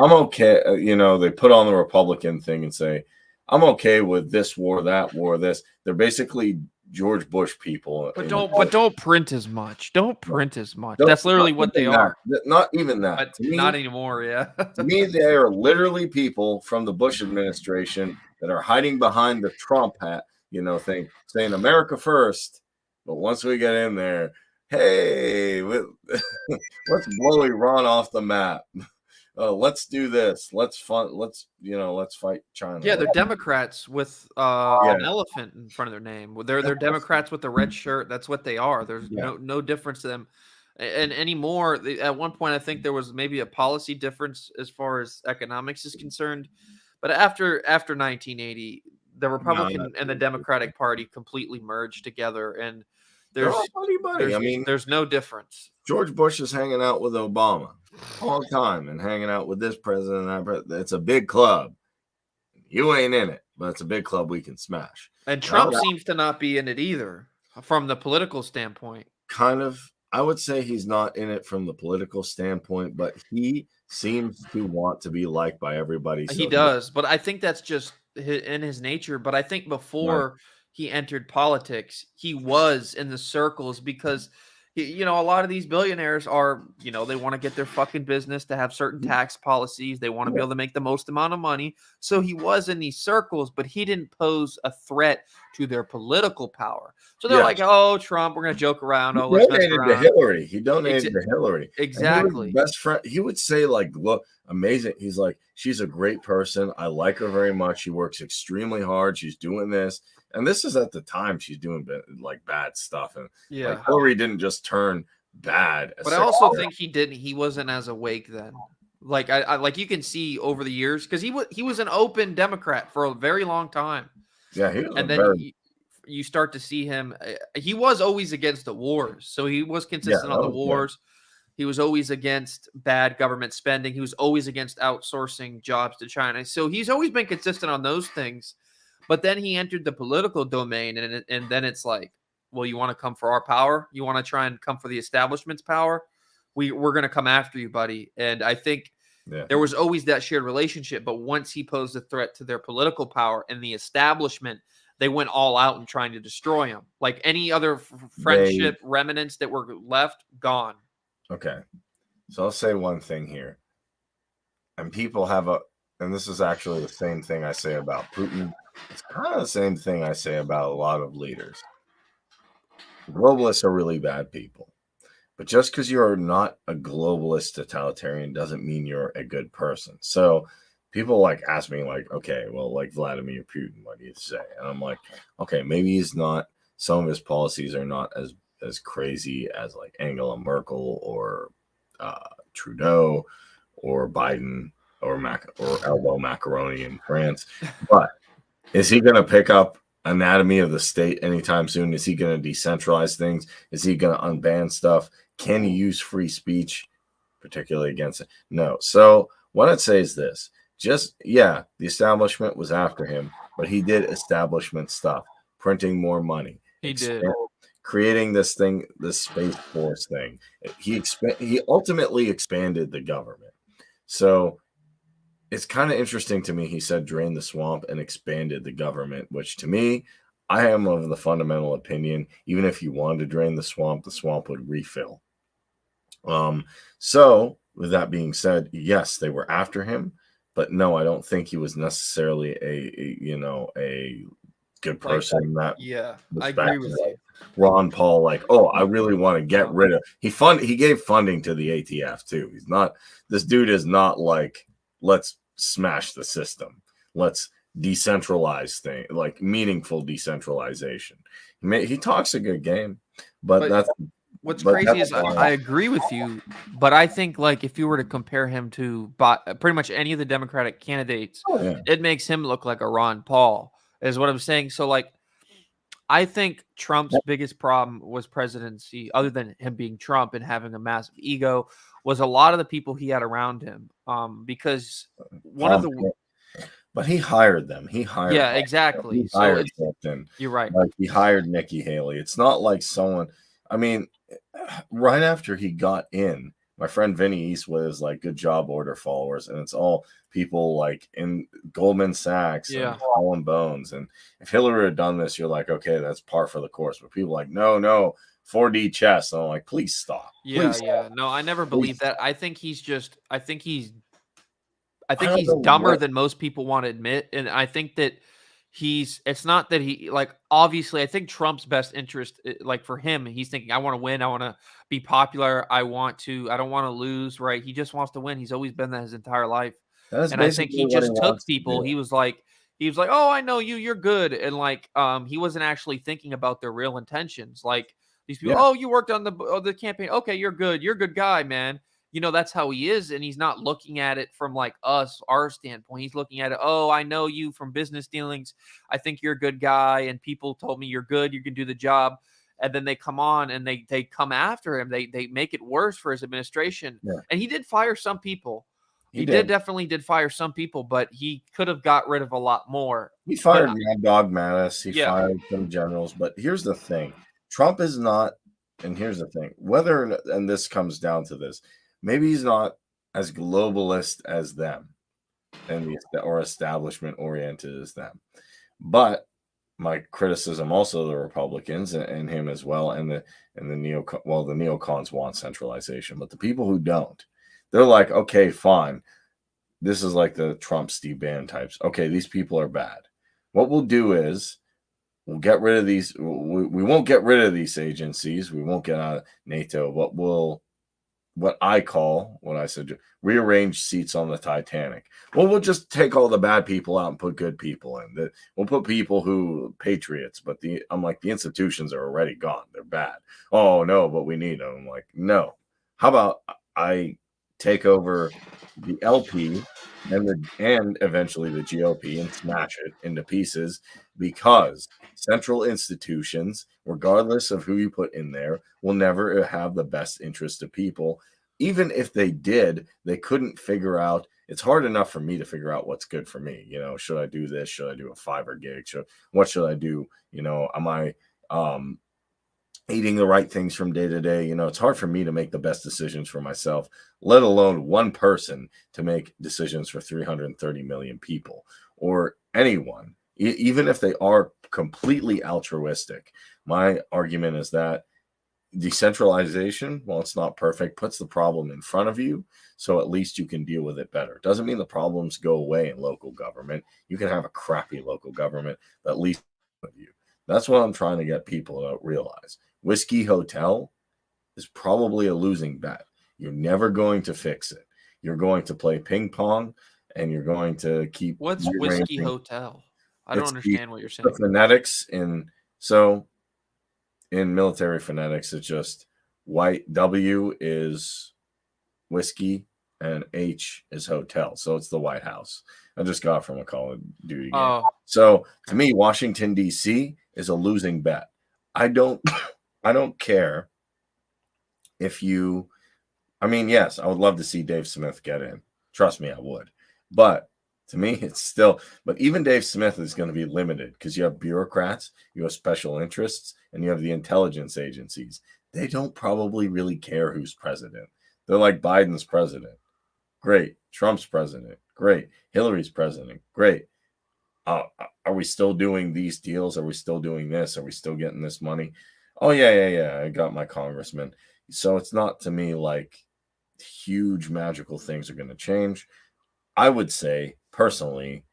I'm okay. They put on the Republican thing and say, I'm okay with this war, that war, this. They're basically George Bush people. But don't print as much. Don't print as much. That's literally what they are. Not even that. But not anymore, yeah. To me, they are literally people from the Bush administration that are hiding behind the Trump hat, thing, saying America first. But once we get in there, hey, let's blow Iran off the map. Let's do this. Let's fight China. Yeah, they're Democrats with an elephant in front of their name. They're Democrats with the red shirt. That's what they are. There's no difference to them. And anymore, at one point, I think there was maybe a policy difference as far as economics is concerned. But after 1980, the Republican and the Democratic Party completely merged together, and there's no difference. George Bush is hanging out with Obama all the time and hanging out with this president and that president. It's a big club. You ain't in it, but it's a big club we can smash. And Trump seems to not be in it either from the political standpoint. Kind of. I would say he's not in it from the political standpoint, but he seems to want to be liked by everybody. He does, but I think that's just in his nature. But I think before he entered politics, he was in the circles because a lot of these billionaires are, they want to get their fucking business to have certain tax policies. They want to be able to make the most amount of money. So he was in these circles, but he didn't pose a threat to their political power. So they're like, oh, Trump, we're going to joke around. Oh, let's mess around. To Hillary. He donated to Hillary. Exactly. Best friend. He would say, like, look, amazing. He's like, she's a great person. I like her very much. She works extremely hard. She's doing this. And this is at the time she's doing like bad stuff. And like, Hillary didn't just turn bad. But I also think he wasn't as awake then. Like I like you can see over the years, because he was an open Democrat for a very long time. Yeah, he was. And then you start to see him. He was always against the wars, so he was consistent on the wars. He was always against bad government spending. He was always against outsourcing jobs to China. So he's always been consistent on those things. But then he entered the political domain, and then it's like, well, you want to come for our power? You want to try and come for the establishment's power? We're going to come after you, buddy. And I think Yeah. There was always that shared relationship. But once he posed a threat to their political power and the establishment, they went all out in trying to destroy him. Like any other friendship remnants that were left, gone. Okay. So I'll say one thing here. And people have and this is actually the same thing I say about Putin. It's kind of the same thing I say about a lot of leaders. Globalists are really bad people. But just because you're not a globalist totalitarian doesn't mean you're a good person. So people like ask me like, okay, well, like Vladimir Putin, what do you say? And I'm like, okay, maybe he's not, some of his policies are not as crazy as like Angela Merkel or Trudeau or Biden or Elbow Macaroni in France. But is he going to pick up anatomy of the state anytime soon? Is he going to decentralize things? Is he going to unban stuff? Can he use free speech, particularly against it? No. So what I'd say is this. The establishment was after him, but he did establishment stuff, printing more money. He did. Creating this thing, this Space Force thing. He ultimately expanded the government. So it's kind of interesting to me. He said drain the swamp and expanded the government, which to me, I am of the fundamental opinion, even if you wanted to drain the swamp would refill. So with that being said, yes, they were after him, but no, I don't think he was necessarily a good person. I agree with you. Ron Paul, like, oh, I really want to get rid of. He gave funding to the ATF too. This dude is not like, let's smash the system. Let's decentralize things, like meaningful decentralization. He talks a good game, but that's what's crazy is I agree with you, but I think like if you were to compare him to pretty much any of the Democratic candidates, it makes him look like a Ron Paul, is what I'm saying. So like, I think Trump's biggest problem was presidency, other than him being Trump and having a massive ego, was a lot of the people he had around him. Because but he hired them. Exactly. He hired Hilton. You're right. Like he hired Nikki Haley. It's not like someone. I mean, right after he got in, my friend Vinny Eastwood is like, good job, order followers, and it's all people like in Goldman Sachs and Colin Bones. And if Hillary had done this, you're like, okay, that's par for the course. But people are like, no, 4D chess. And I'm like, please stop. Stop. No, I never believed that. I think he's dumber than most people want to admit. And I think that it's not that he, like, obviously, I think Trump's best interest, like for him, he's thinking, I want to win. I want to be popular. I don't want to lose, right? He just wants to win. He's always been that his entire life. And I think he just took people. He was like, oh, I know you, you're good. And like, he wasn't actually thinking about their real intentions. Like these people, oh, you worked on the campaign. Okay, you're good. You're a good guy, man. You know, that's how he is. And he's not looking at it from like our standpoint. He's looking at it, oh, I know you from business dealings. I think you're a good guy. And people told me you're good. You can do the job. And then they come on and they come after him. They make it worse for his administration. Yeah. And he did fire some people. He definitely did fire some people, but he could have got rid of a lot more. He fired Mad Dog Mattis. He fired some generals. But here's the thing. Trump is not, and here's the thing, and this comes down to this, maybe he's not as globalist as them or establishment oriented as them. But my criticism also the Republicans and him as well, and the neocons want centralization, but the people who don't, they're like, okay, fine. This is like the Trump Steve Bannon types. Okay, these people are bad. What we'll do is we'll get rid of these. We won't get rid of these agencies. We won't get out of NATO, but what I said, rearrange seats on the Titanic. Well, we'll just take all the bad people out and put good people in. We'll put people who patriots, but I'm like, the institutions are already gone. They're bad. Oh no, but we need them. I'm like, no. How about I take over the LP and eventually the GOP and smash it into pieces, because central institutions, regardless of who you put in there, will never have the best interest of people. Even if they did, they couldn't figure out. It's hard enough for me to figure out what's good for me. You know, should I do this? Should I do a Fiverr gig? What should I do? You know, am I eating the right things from day to day. It's hard for me to make the best decisions for myself, let alone one person to make decisions for 330 million people or anyone, even if they are completely altruistic. My argument is that decentralization, while it's not perfect, puts the problem in front of you, so at least you can deal with it better. Doesn't mean the problems go away in local government. You can have a crappy local government, but at least with you. That's what I'm trying to get people to realize. Whiskey Hotel is probably a losing bet. You're never going to fix it. You're going to play ping pong, and you're going to keep. What's Whiskey Hotel? I don't understand what you're saying. The phonetics in military phonetics, it's just white W is whiskey and H is hotel. So it's the White House. I just got from a Call of Duty game. So to me, Washington, D.C. is a losing bet. I don't care if you, yes, I would love to see Dave Smith get in. Trust me, I would. But to me, it's still, but even Dave Smith is going to be limited because you have bureaucrats, you have special interests, and you have the intelligence agencies. They don't probably really care who's president. They're like, Biden's president. Great. Trump's president. Great. Hillary's president. Great. Are we still doing these deals? Are we still doing this? Are we still getting this money? Oh, yeah. I got my congressman. So it's not, to me, like huge magical things are going to change. I would say, personally,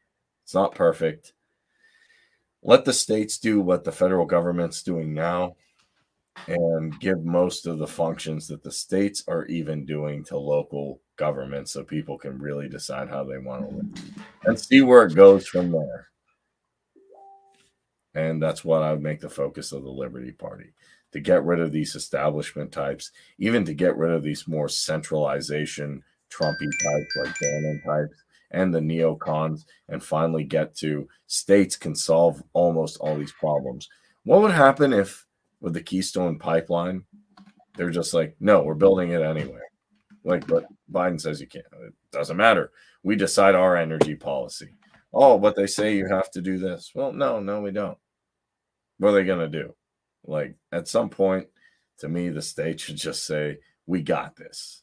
it's not perfect. Let the states do what the federal government's doing now and give most of the functions that the states are even doing to local government so people can really decide how they want to live and see where it goes from there. And that's what I would make the focus of the Liberty Party, to get rid of these establishment types, even to get rid of these more centralization, Trumpy types like Bannon types and the neocons, and finally get to states can solve almost all these problems. What would happen if with the Keystone Pipeline, they're just like, no, we're building it anyway. Like, but Biden says you can't. It doesn't matter. We decide our energy policy. Oh, but they say you have to do this. Well, no, we don't. What are they going to do? Like, at some point, to me, the state should just say, we got this,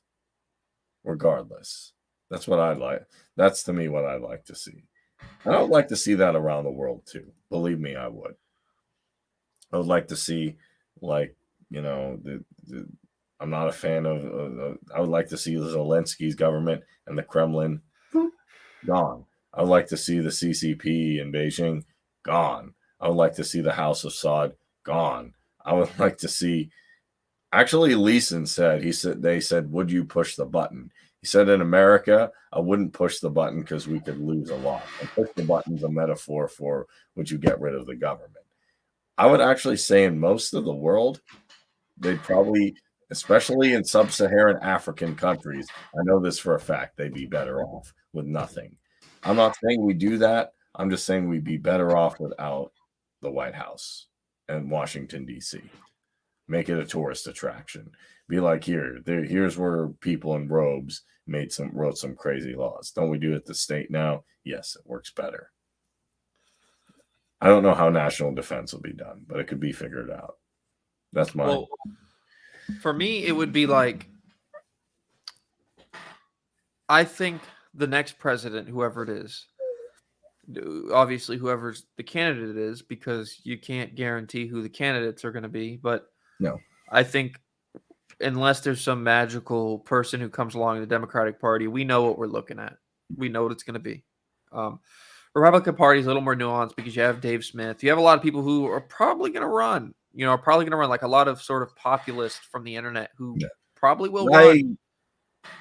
regardless. That's what I'd like. That's, to me, what I'd like to see. And I would like to see that around the world, too. Believe me, I would. I would like to see, like, I'm not a fan of I would like to see Zelensky's government and the Kremlin gone. I would like to see the CCP in Beijing gone. I would like to see the House of Saud gone. I would like to see, actually, Leeson said, they said, would you push the button? He said, in America, I wouldn't push the button because we could lose a lot. And push the button's a metaphor for would you get rid of the government? I would actually say in most of the world, they'd probably, especially in sub-Saharan African countries, I know this for a fact, they'd be better off with nothing. I'm not saying we do that. I'm just saying we'd be better off without the White House and Washington, D.C. Make it a tourist attraction. Be like, here's where people in robes wrote some crazy laws. Don't we do it at the state now? Yes, it works better. I don't know how national defense will be done, but it could be figured out. That's my. Well, for me, it would be like, I think the next president, whoever it is, obviously whoever the candidate is, because you can't guarantee who the candidates are going to be, but no, I think unless there's some magical person who comes along in the Democratic Party, we know what we're looking at. We know what it's going to be. Republican Party is a little more nuanced because you have Dave Smith. You have a lot of people who are probably going to run, like a lot of sort of populists from the internet who probably will run.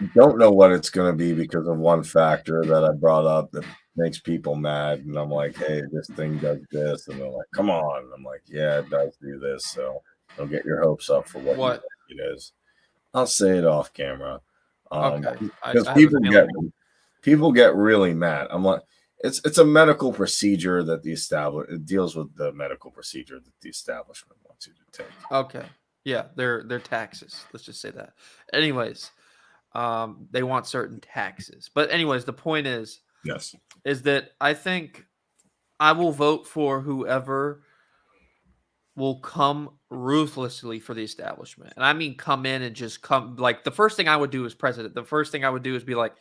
I don't know what it's going to be because of one factor that I brought up that makes people mad. And I'm like, hey, this thing does this. And they're like, come on. And I'm like, yeah, it does do this. So don't get your hopes up for what you think it is. I'll say it off camera. Okay. Because people get really mad. I'm like, it's a medical procedure that it deals with the medical procedure that the establishment wants you to take. Okay. Yeah, they're taxes. Let's just say that. Anyways, they want certain taxes. But anyways, the point is that I think I will vote for whoever will come ruthlessly for the establishment. And I mean come in and just come. Like, the first thing I would do as president, the first thing I would do is be like,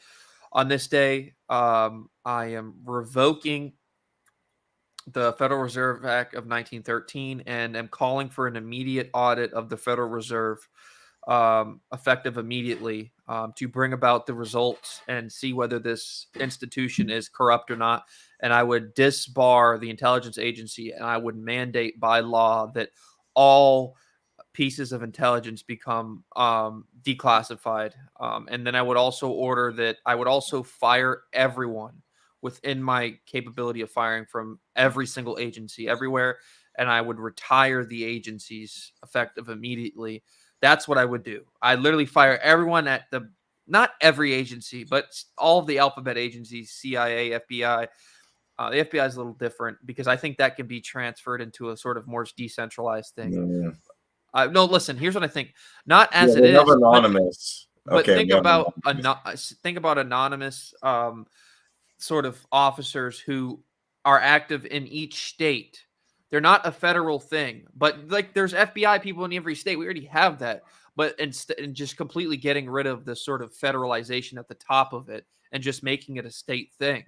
on this day, I am revoking the Federal Reserve Act of 1913 and am calling for an immediate audit of the Federal Reserve, effective immediately, to bring about the results and see whether this institution is corrupt or not. And I would disbar the intelligence agency, and I would mandate by law that all pieces of intelligence become declassified. And then I would also order that I would also fire everyone within my capability of firing from every single agency everywhere. And I would retire the agencies effective immediately. That's what I would do. I literally fire everyone at not every agency, but all of the alphabet agencies, CIA, FBI. The FBI is a little different because I think that can be transferred into a sort of more decentralized thing. No, listen, here's what I think. Not as it is anonymous. But think about anonymous sort of officers who are active in each state. They're not a federal thing, but like there's FBI people in every state. We already have that, but and just completely getting rid of the sort of federalization at the top of it and just making it a state thing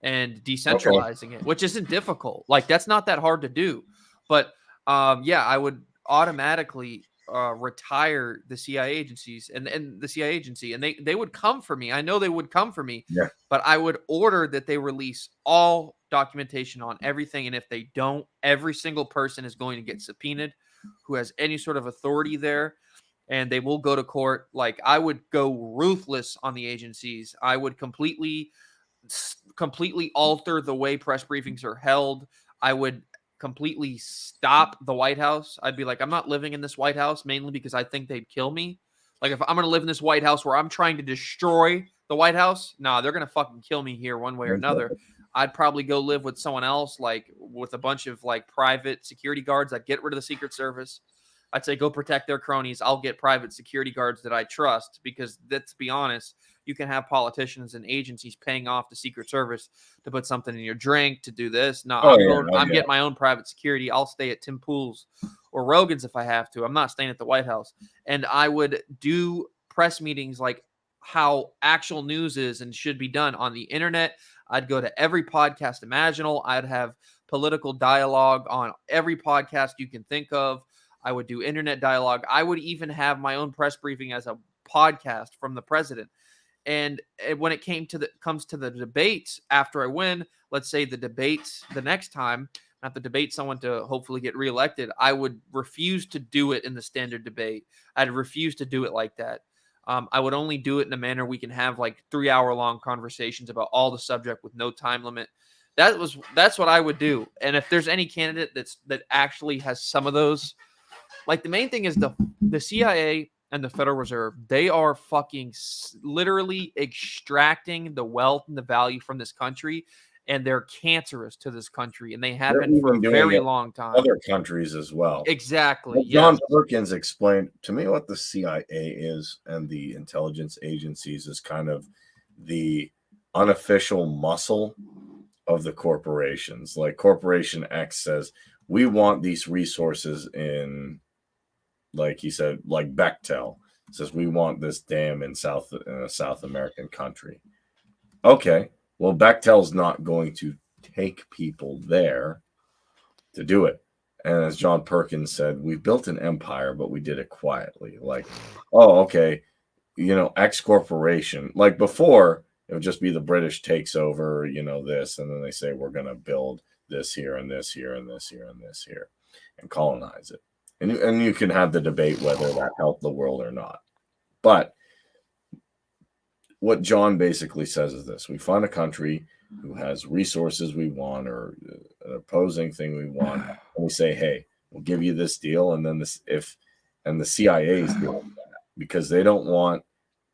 and decentralizing it, which isn't difficult. Like that's not that hard to do. But yeah, I would automatically retire the CIA agencies and the CIA agency, and they would come for me. I know they would come for me, but I would order that they release all documentation on everything. And if they don't, every single person is going to get subpoenaed who has any sort of authority there, and they will go to court. Like I would go ruthless on the agencies. I would completely alter the way press briefings are held. I would completely stop the White House. I'd be like, I'm not living in this White House, mainly because I think they'd kill me. Like if I'm going to live in this White House where I'm trying to destroy the White House, nah, they're going to fucking kill me here one way or another. I'd probably go live with someone else, like with a bunch of like private security guards. I'd get rid of the Secret Service. I'd say, go protect their cronies. I'll get private security guards that I trust, because let's be honest, you can have politicians and agencies paying off the Secret Service to put something in your drink, to do this. No, I'm getting my own private security. I'll stay at Tim Pool's or Rogan's if I have to. I'm not staying at the White House. And I would do press meetings like how actual news is and should be done on the internet. I'd go to every podcast imaginable. I'd have political dialogue on every podcast you can think of. I would do internet dialogue. I would even have my own press briefing as a podcast from the president. And when it comes to the debates after I win, let's say the debates the next time, not the debate someone to hopefully get reelected, I would refuse to do it in the standard debate. I'd refuse to do it like that. I would only do it in a manner we can have like 3-hour-long conversations about all the subject with no time limit. That's what I would do. And if there's any candidate that actually has some of those, like the main thing is the CIA and the Federal Reserve, they are fucking literally extracting the wealth and the value from this country, and they're cancerous to this country, and they have been for a very long time. Other countries as well. Exactly. John Perkins explained to me what the CIA is, and the intelligence agencies is kind of the unofficial muscle of the corporations. Like Corporation X says, we want these resources in, like he said, like Bechtel says, we want this dam in a South American country. Okay, well, Bechtel's not going to take people there to do it. And as John Perkins said, we built an empire, but we did it quietly. Like, oh, okay, X corporation. Like before, it would just be the British takes over, this, and then they say we're going to build this here and this here and this here and this here and colonize it. And you can have the debate whether that helped the world or not. But what John basically says is this: we find a country who has resources we want, or an opposing thing we want, and we say, hey, we'll give you this deal. And then the CIA is doing that because they don't want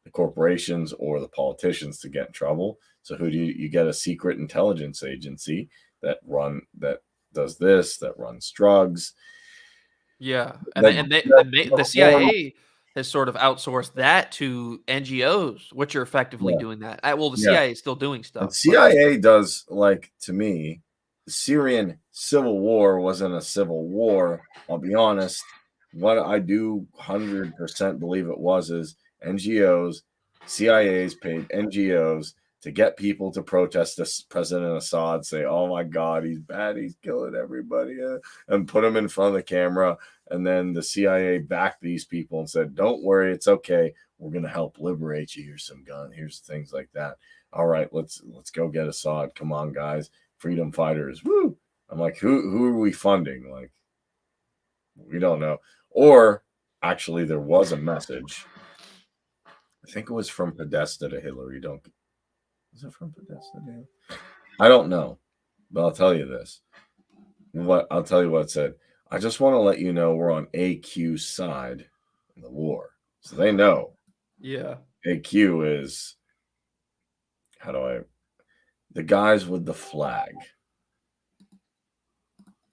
the corporations or the politicians to get in trouble. So who do you get? A secret intelligence agency that does this, that runs drugs. Yeah, and the CIA has sort of outsourced that to NGOs, which are effectively doing that. Well, the CIA is still doing stuff. The CIA does, like, to me, the Syrian Civil War wasn't a civil war. I'll be honest. What I do 100% believe it was is NGOs, CIAs paid NGOs to get people to protest this President Assad, say, oh my God, he's bad, he's killing everybody, and put him in front of the camera. And then the CIA backed these people and said, don't worry, it's okay. We're going to help liberate you. Here's some gun. Here's things like that. All right, let's go get Assad. Come on, guys. Freedom fighters. Woo. I'm like, who are we funding? Like, we don't know. Or actually, there was a message. I think it was from Podesta to Hillary. Was it from Podesta to Hillary? I don't know, but I'll tell you this. I'll tell you what it said. I just want to let you know we're on AQ's side in the war, so they know. Yeah. AQ is the guys with the flag.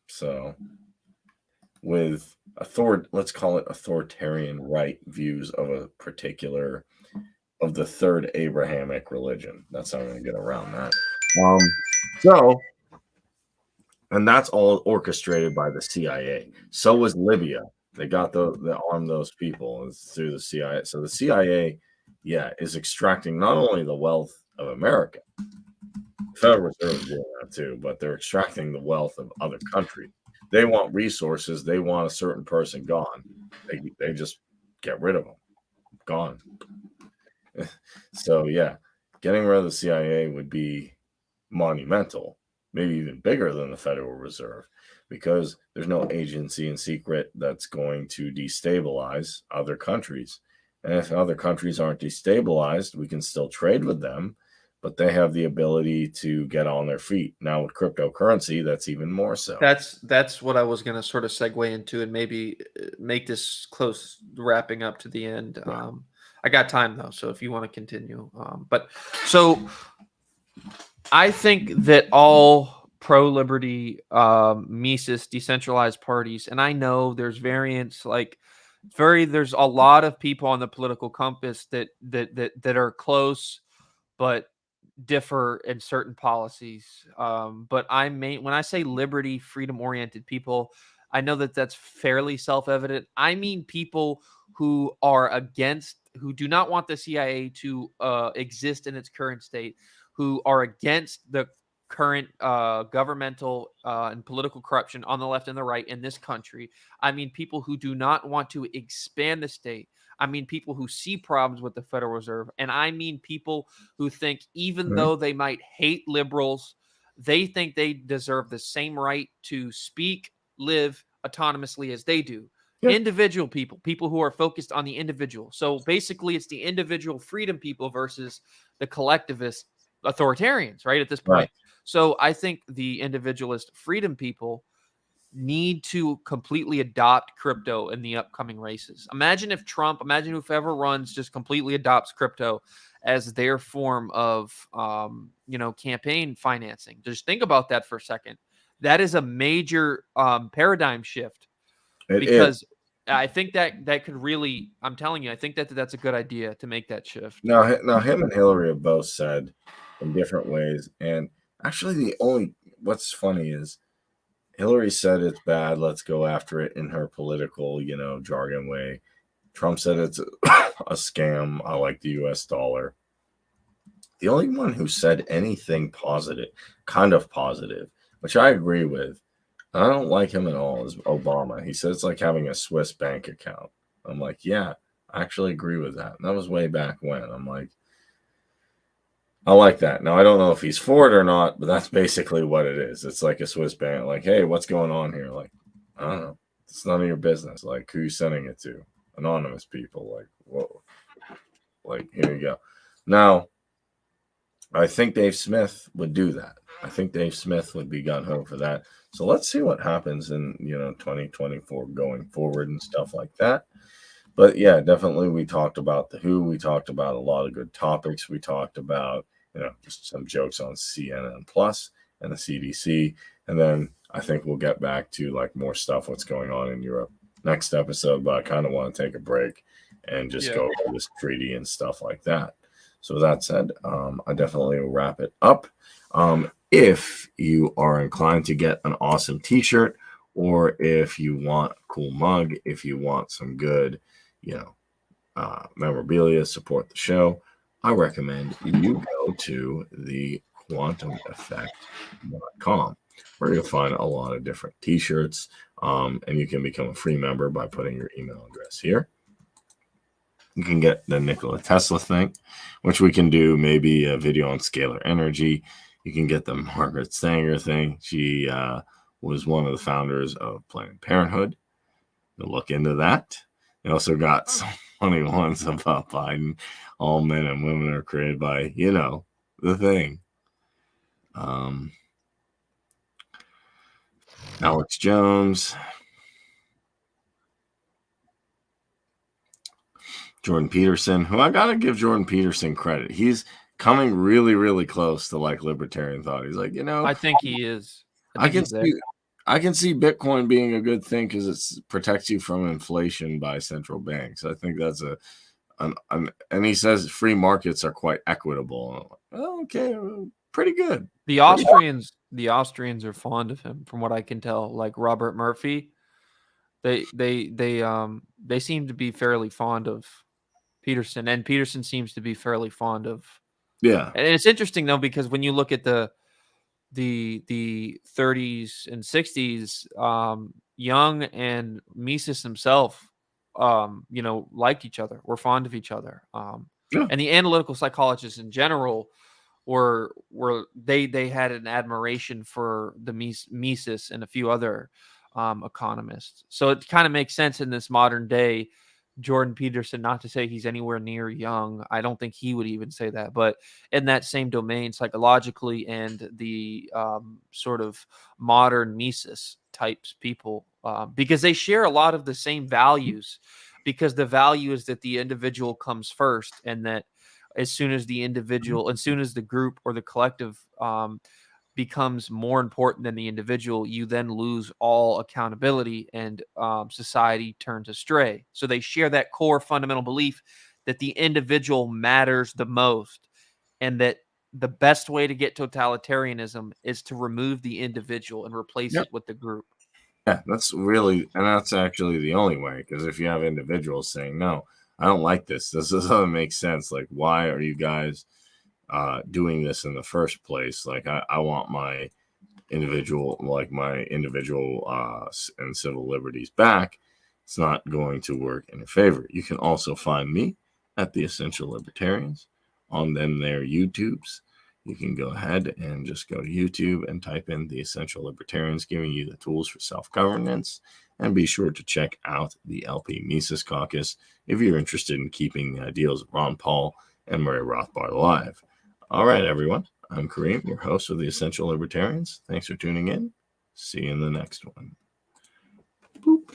So with let's call it authoritarian right views of a particular of the third Abrahamic religion. That's how I'm going to get around that. And that's all orchestrated by the CIA. So was Libya. They got the arm those people through the CIA. So the CIA, is extracting not only the wealth of America, the Federal Reserve is doing that too, but they're extracting the wealth of other countries. They want resources. They want a certain person gone. They just get rid of them. Gone. So getting rid of the CIA would be monumental, maybe even bigger than the Federal Reserve, because there's no agency in secret that's going to destabilize other countries. And if other countries aren't destabilized, we can still trade with them, but they have the ability to get on their feet. Now with cryptocurrency, that's even more so. That's what I was going to sort of segue into and maybe make this close wrapping up to the end. Right. I got time though, so if you want to continue. But so I think that all pro-liberty, Mises, decentralized parties, and I know there's variants, there's a lot of people on the political compass that are close, but differ in certain policies. But when I say liberty, freedom-oriented people, I know that that's fairly self-evident. I mean people who do not want the CIA to exist in its current state, who are against the current governmental and political corruption on the left and the right in this country. I mean people who do not want to expand the state. I mean people who see problems with the Federal Reserve. And I mean people who think even though they might hate liberals, they think they deserve the same right to speak, live autonomously as they do. Yeah. Individual people who are focused on the individual. So basically it's the individual freedom people versus the collectivist authoritarians, right, at this point. Right. So I think the individualist freedom people need to completely adopt crypto in the upcoming races. Imagine whoever runs just completely adopts crypto as their form of, campaign financing. Just think about that for a second. That is a major paradigm shift. Because I think that could really, I'm telling you, I think that's a good idea to make that shift. Now him and Hillary have both said in different ways. And actually what's funny is Hillary said it's bad, let's go after it in her political, jargon way. Trump said it's a scam. I like the US dollar. The only one who said anything positive, kind of positive, which I agree with, I don't like him at all, is Obama. He said it's like having a Swiss bank account. I'm like, yeah, I actually agree with that. And that was way back when. I'm like, I like that. Now, I don't know if he's for it or not, but that's basically what it is. It's like a Swiss bank. Like, hey, what's going on here? Like, I don't know. It's none of your business. Like, who you sending it to? Anonymous people. Like, whoa. Like, here you go. Now, I think Dave Smith would do that. I think Dave Smith would be gung-ho for that. So let's see what happens in, 2024 going forward and stuff like that. But yeah, definitely we talked about the WHO. We talked about a lot of good topics. We talked about, just some jokes on CNN Plus and the CDC. And then I think we'll get back to like more stuff, what's going on in Europe next episode. But I kind of want to take a break and just go over this treaty and stuff like that. So with that said, I definitely will wrap it up. if you are inclined to get an awesome t-shirt, or if you want a cool mug, if you want some good, memorabilia, support the show, I recommend you go to the quantumeffect.com, where you'll find a lot of different t-shirts, and you can become a free member by putting your email address here. You can get the Nikola Tesla thing, which we can do maybe a video on scalar energy. You can get the Margaret Sanger thing. She was one of the founders of Planned Parenthood. You'll look into that. You also got some funny ones about Biden. All men and women are created by, the thing. Alex Jones. Jordan Peterson, who I gotta give Jordan Peterson credit. He's coming really, really close to like libertarian thought. He's like, I think he is. I can see Bitcoin being a good thing because it protects you from inflation by central banks. I think that's and he says free markets are quite equitable. Oh, okay, pretty good. The Austrians are fond of him, from what I can tell. Like Robert Murphy, they seem to be fairly fond of Peterson, and Peterson seems to be fairly fond of. Yeah, and it's interesting though, because when you look at the 30s and 60s, Young and Mises himself, liked each other, were fond of each other, and the analytical psychologists in general were they had an admiration for the Mises and a few other economists. So it kind of makes sense in this modern day. Jordan Peterson, not to say he's anywhere near Young, I don't think he would even say that, but in that same domain psychologically, and the sort of modern Mises types people, because they share a lot of the same values, because the value is that the individual comes first, and that as soon as the group or the collective becomes more important than the individual, you then lose all accountability, and society turns astray. So they share that core fundamental belief that the individual matters the most, and that the best way to get totalitarianism is to remove the individual and replace it with the group. Yeah, that's actually the only way, because if you have individuals saying, no, I don't like this doesn't make sense. Like, why are you guys doing this in the first place? Like, I want my individual and civil liberties back. It's not going to work in your favor. You can also find me at the Essential Libertarians on their YouTubes. You can go ahead and just go to YouTube and type in the Essential Libertarians, giving you the tools for self-governance. And be sure to check out the LP Mises Caucus if you're interested in keeping the ideals of Ron Paul and Murray Rothbard alive. All right, everyone. I'm Kareem, your host of the Essential Libertarians. Thanks for tuning in. See you in the next one. Boop.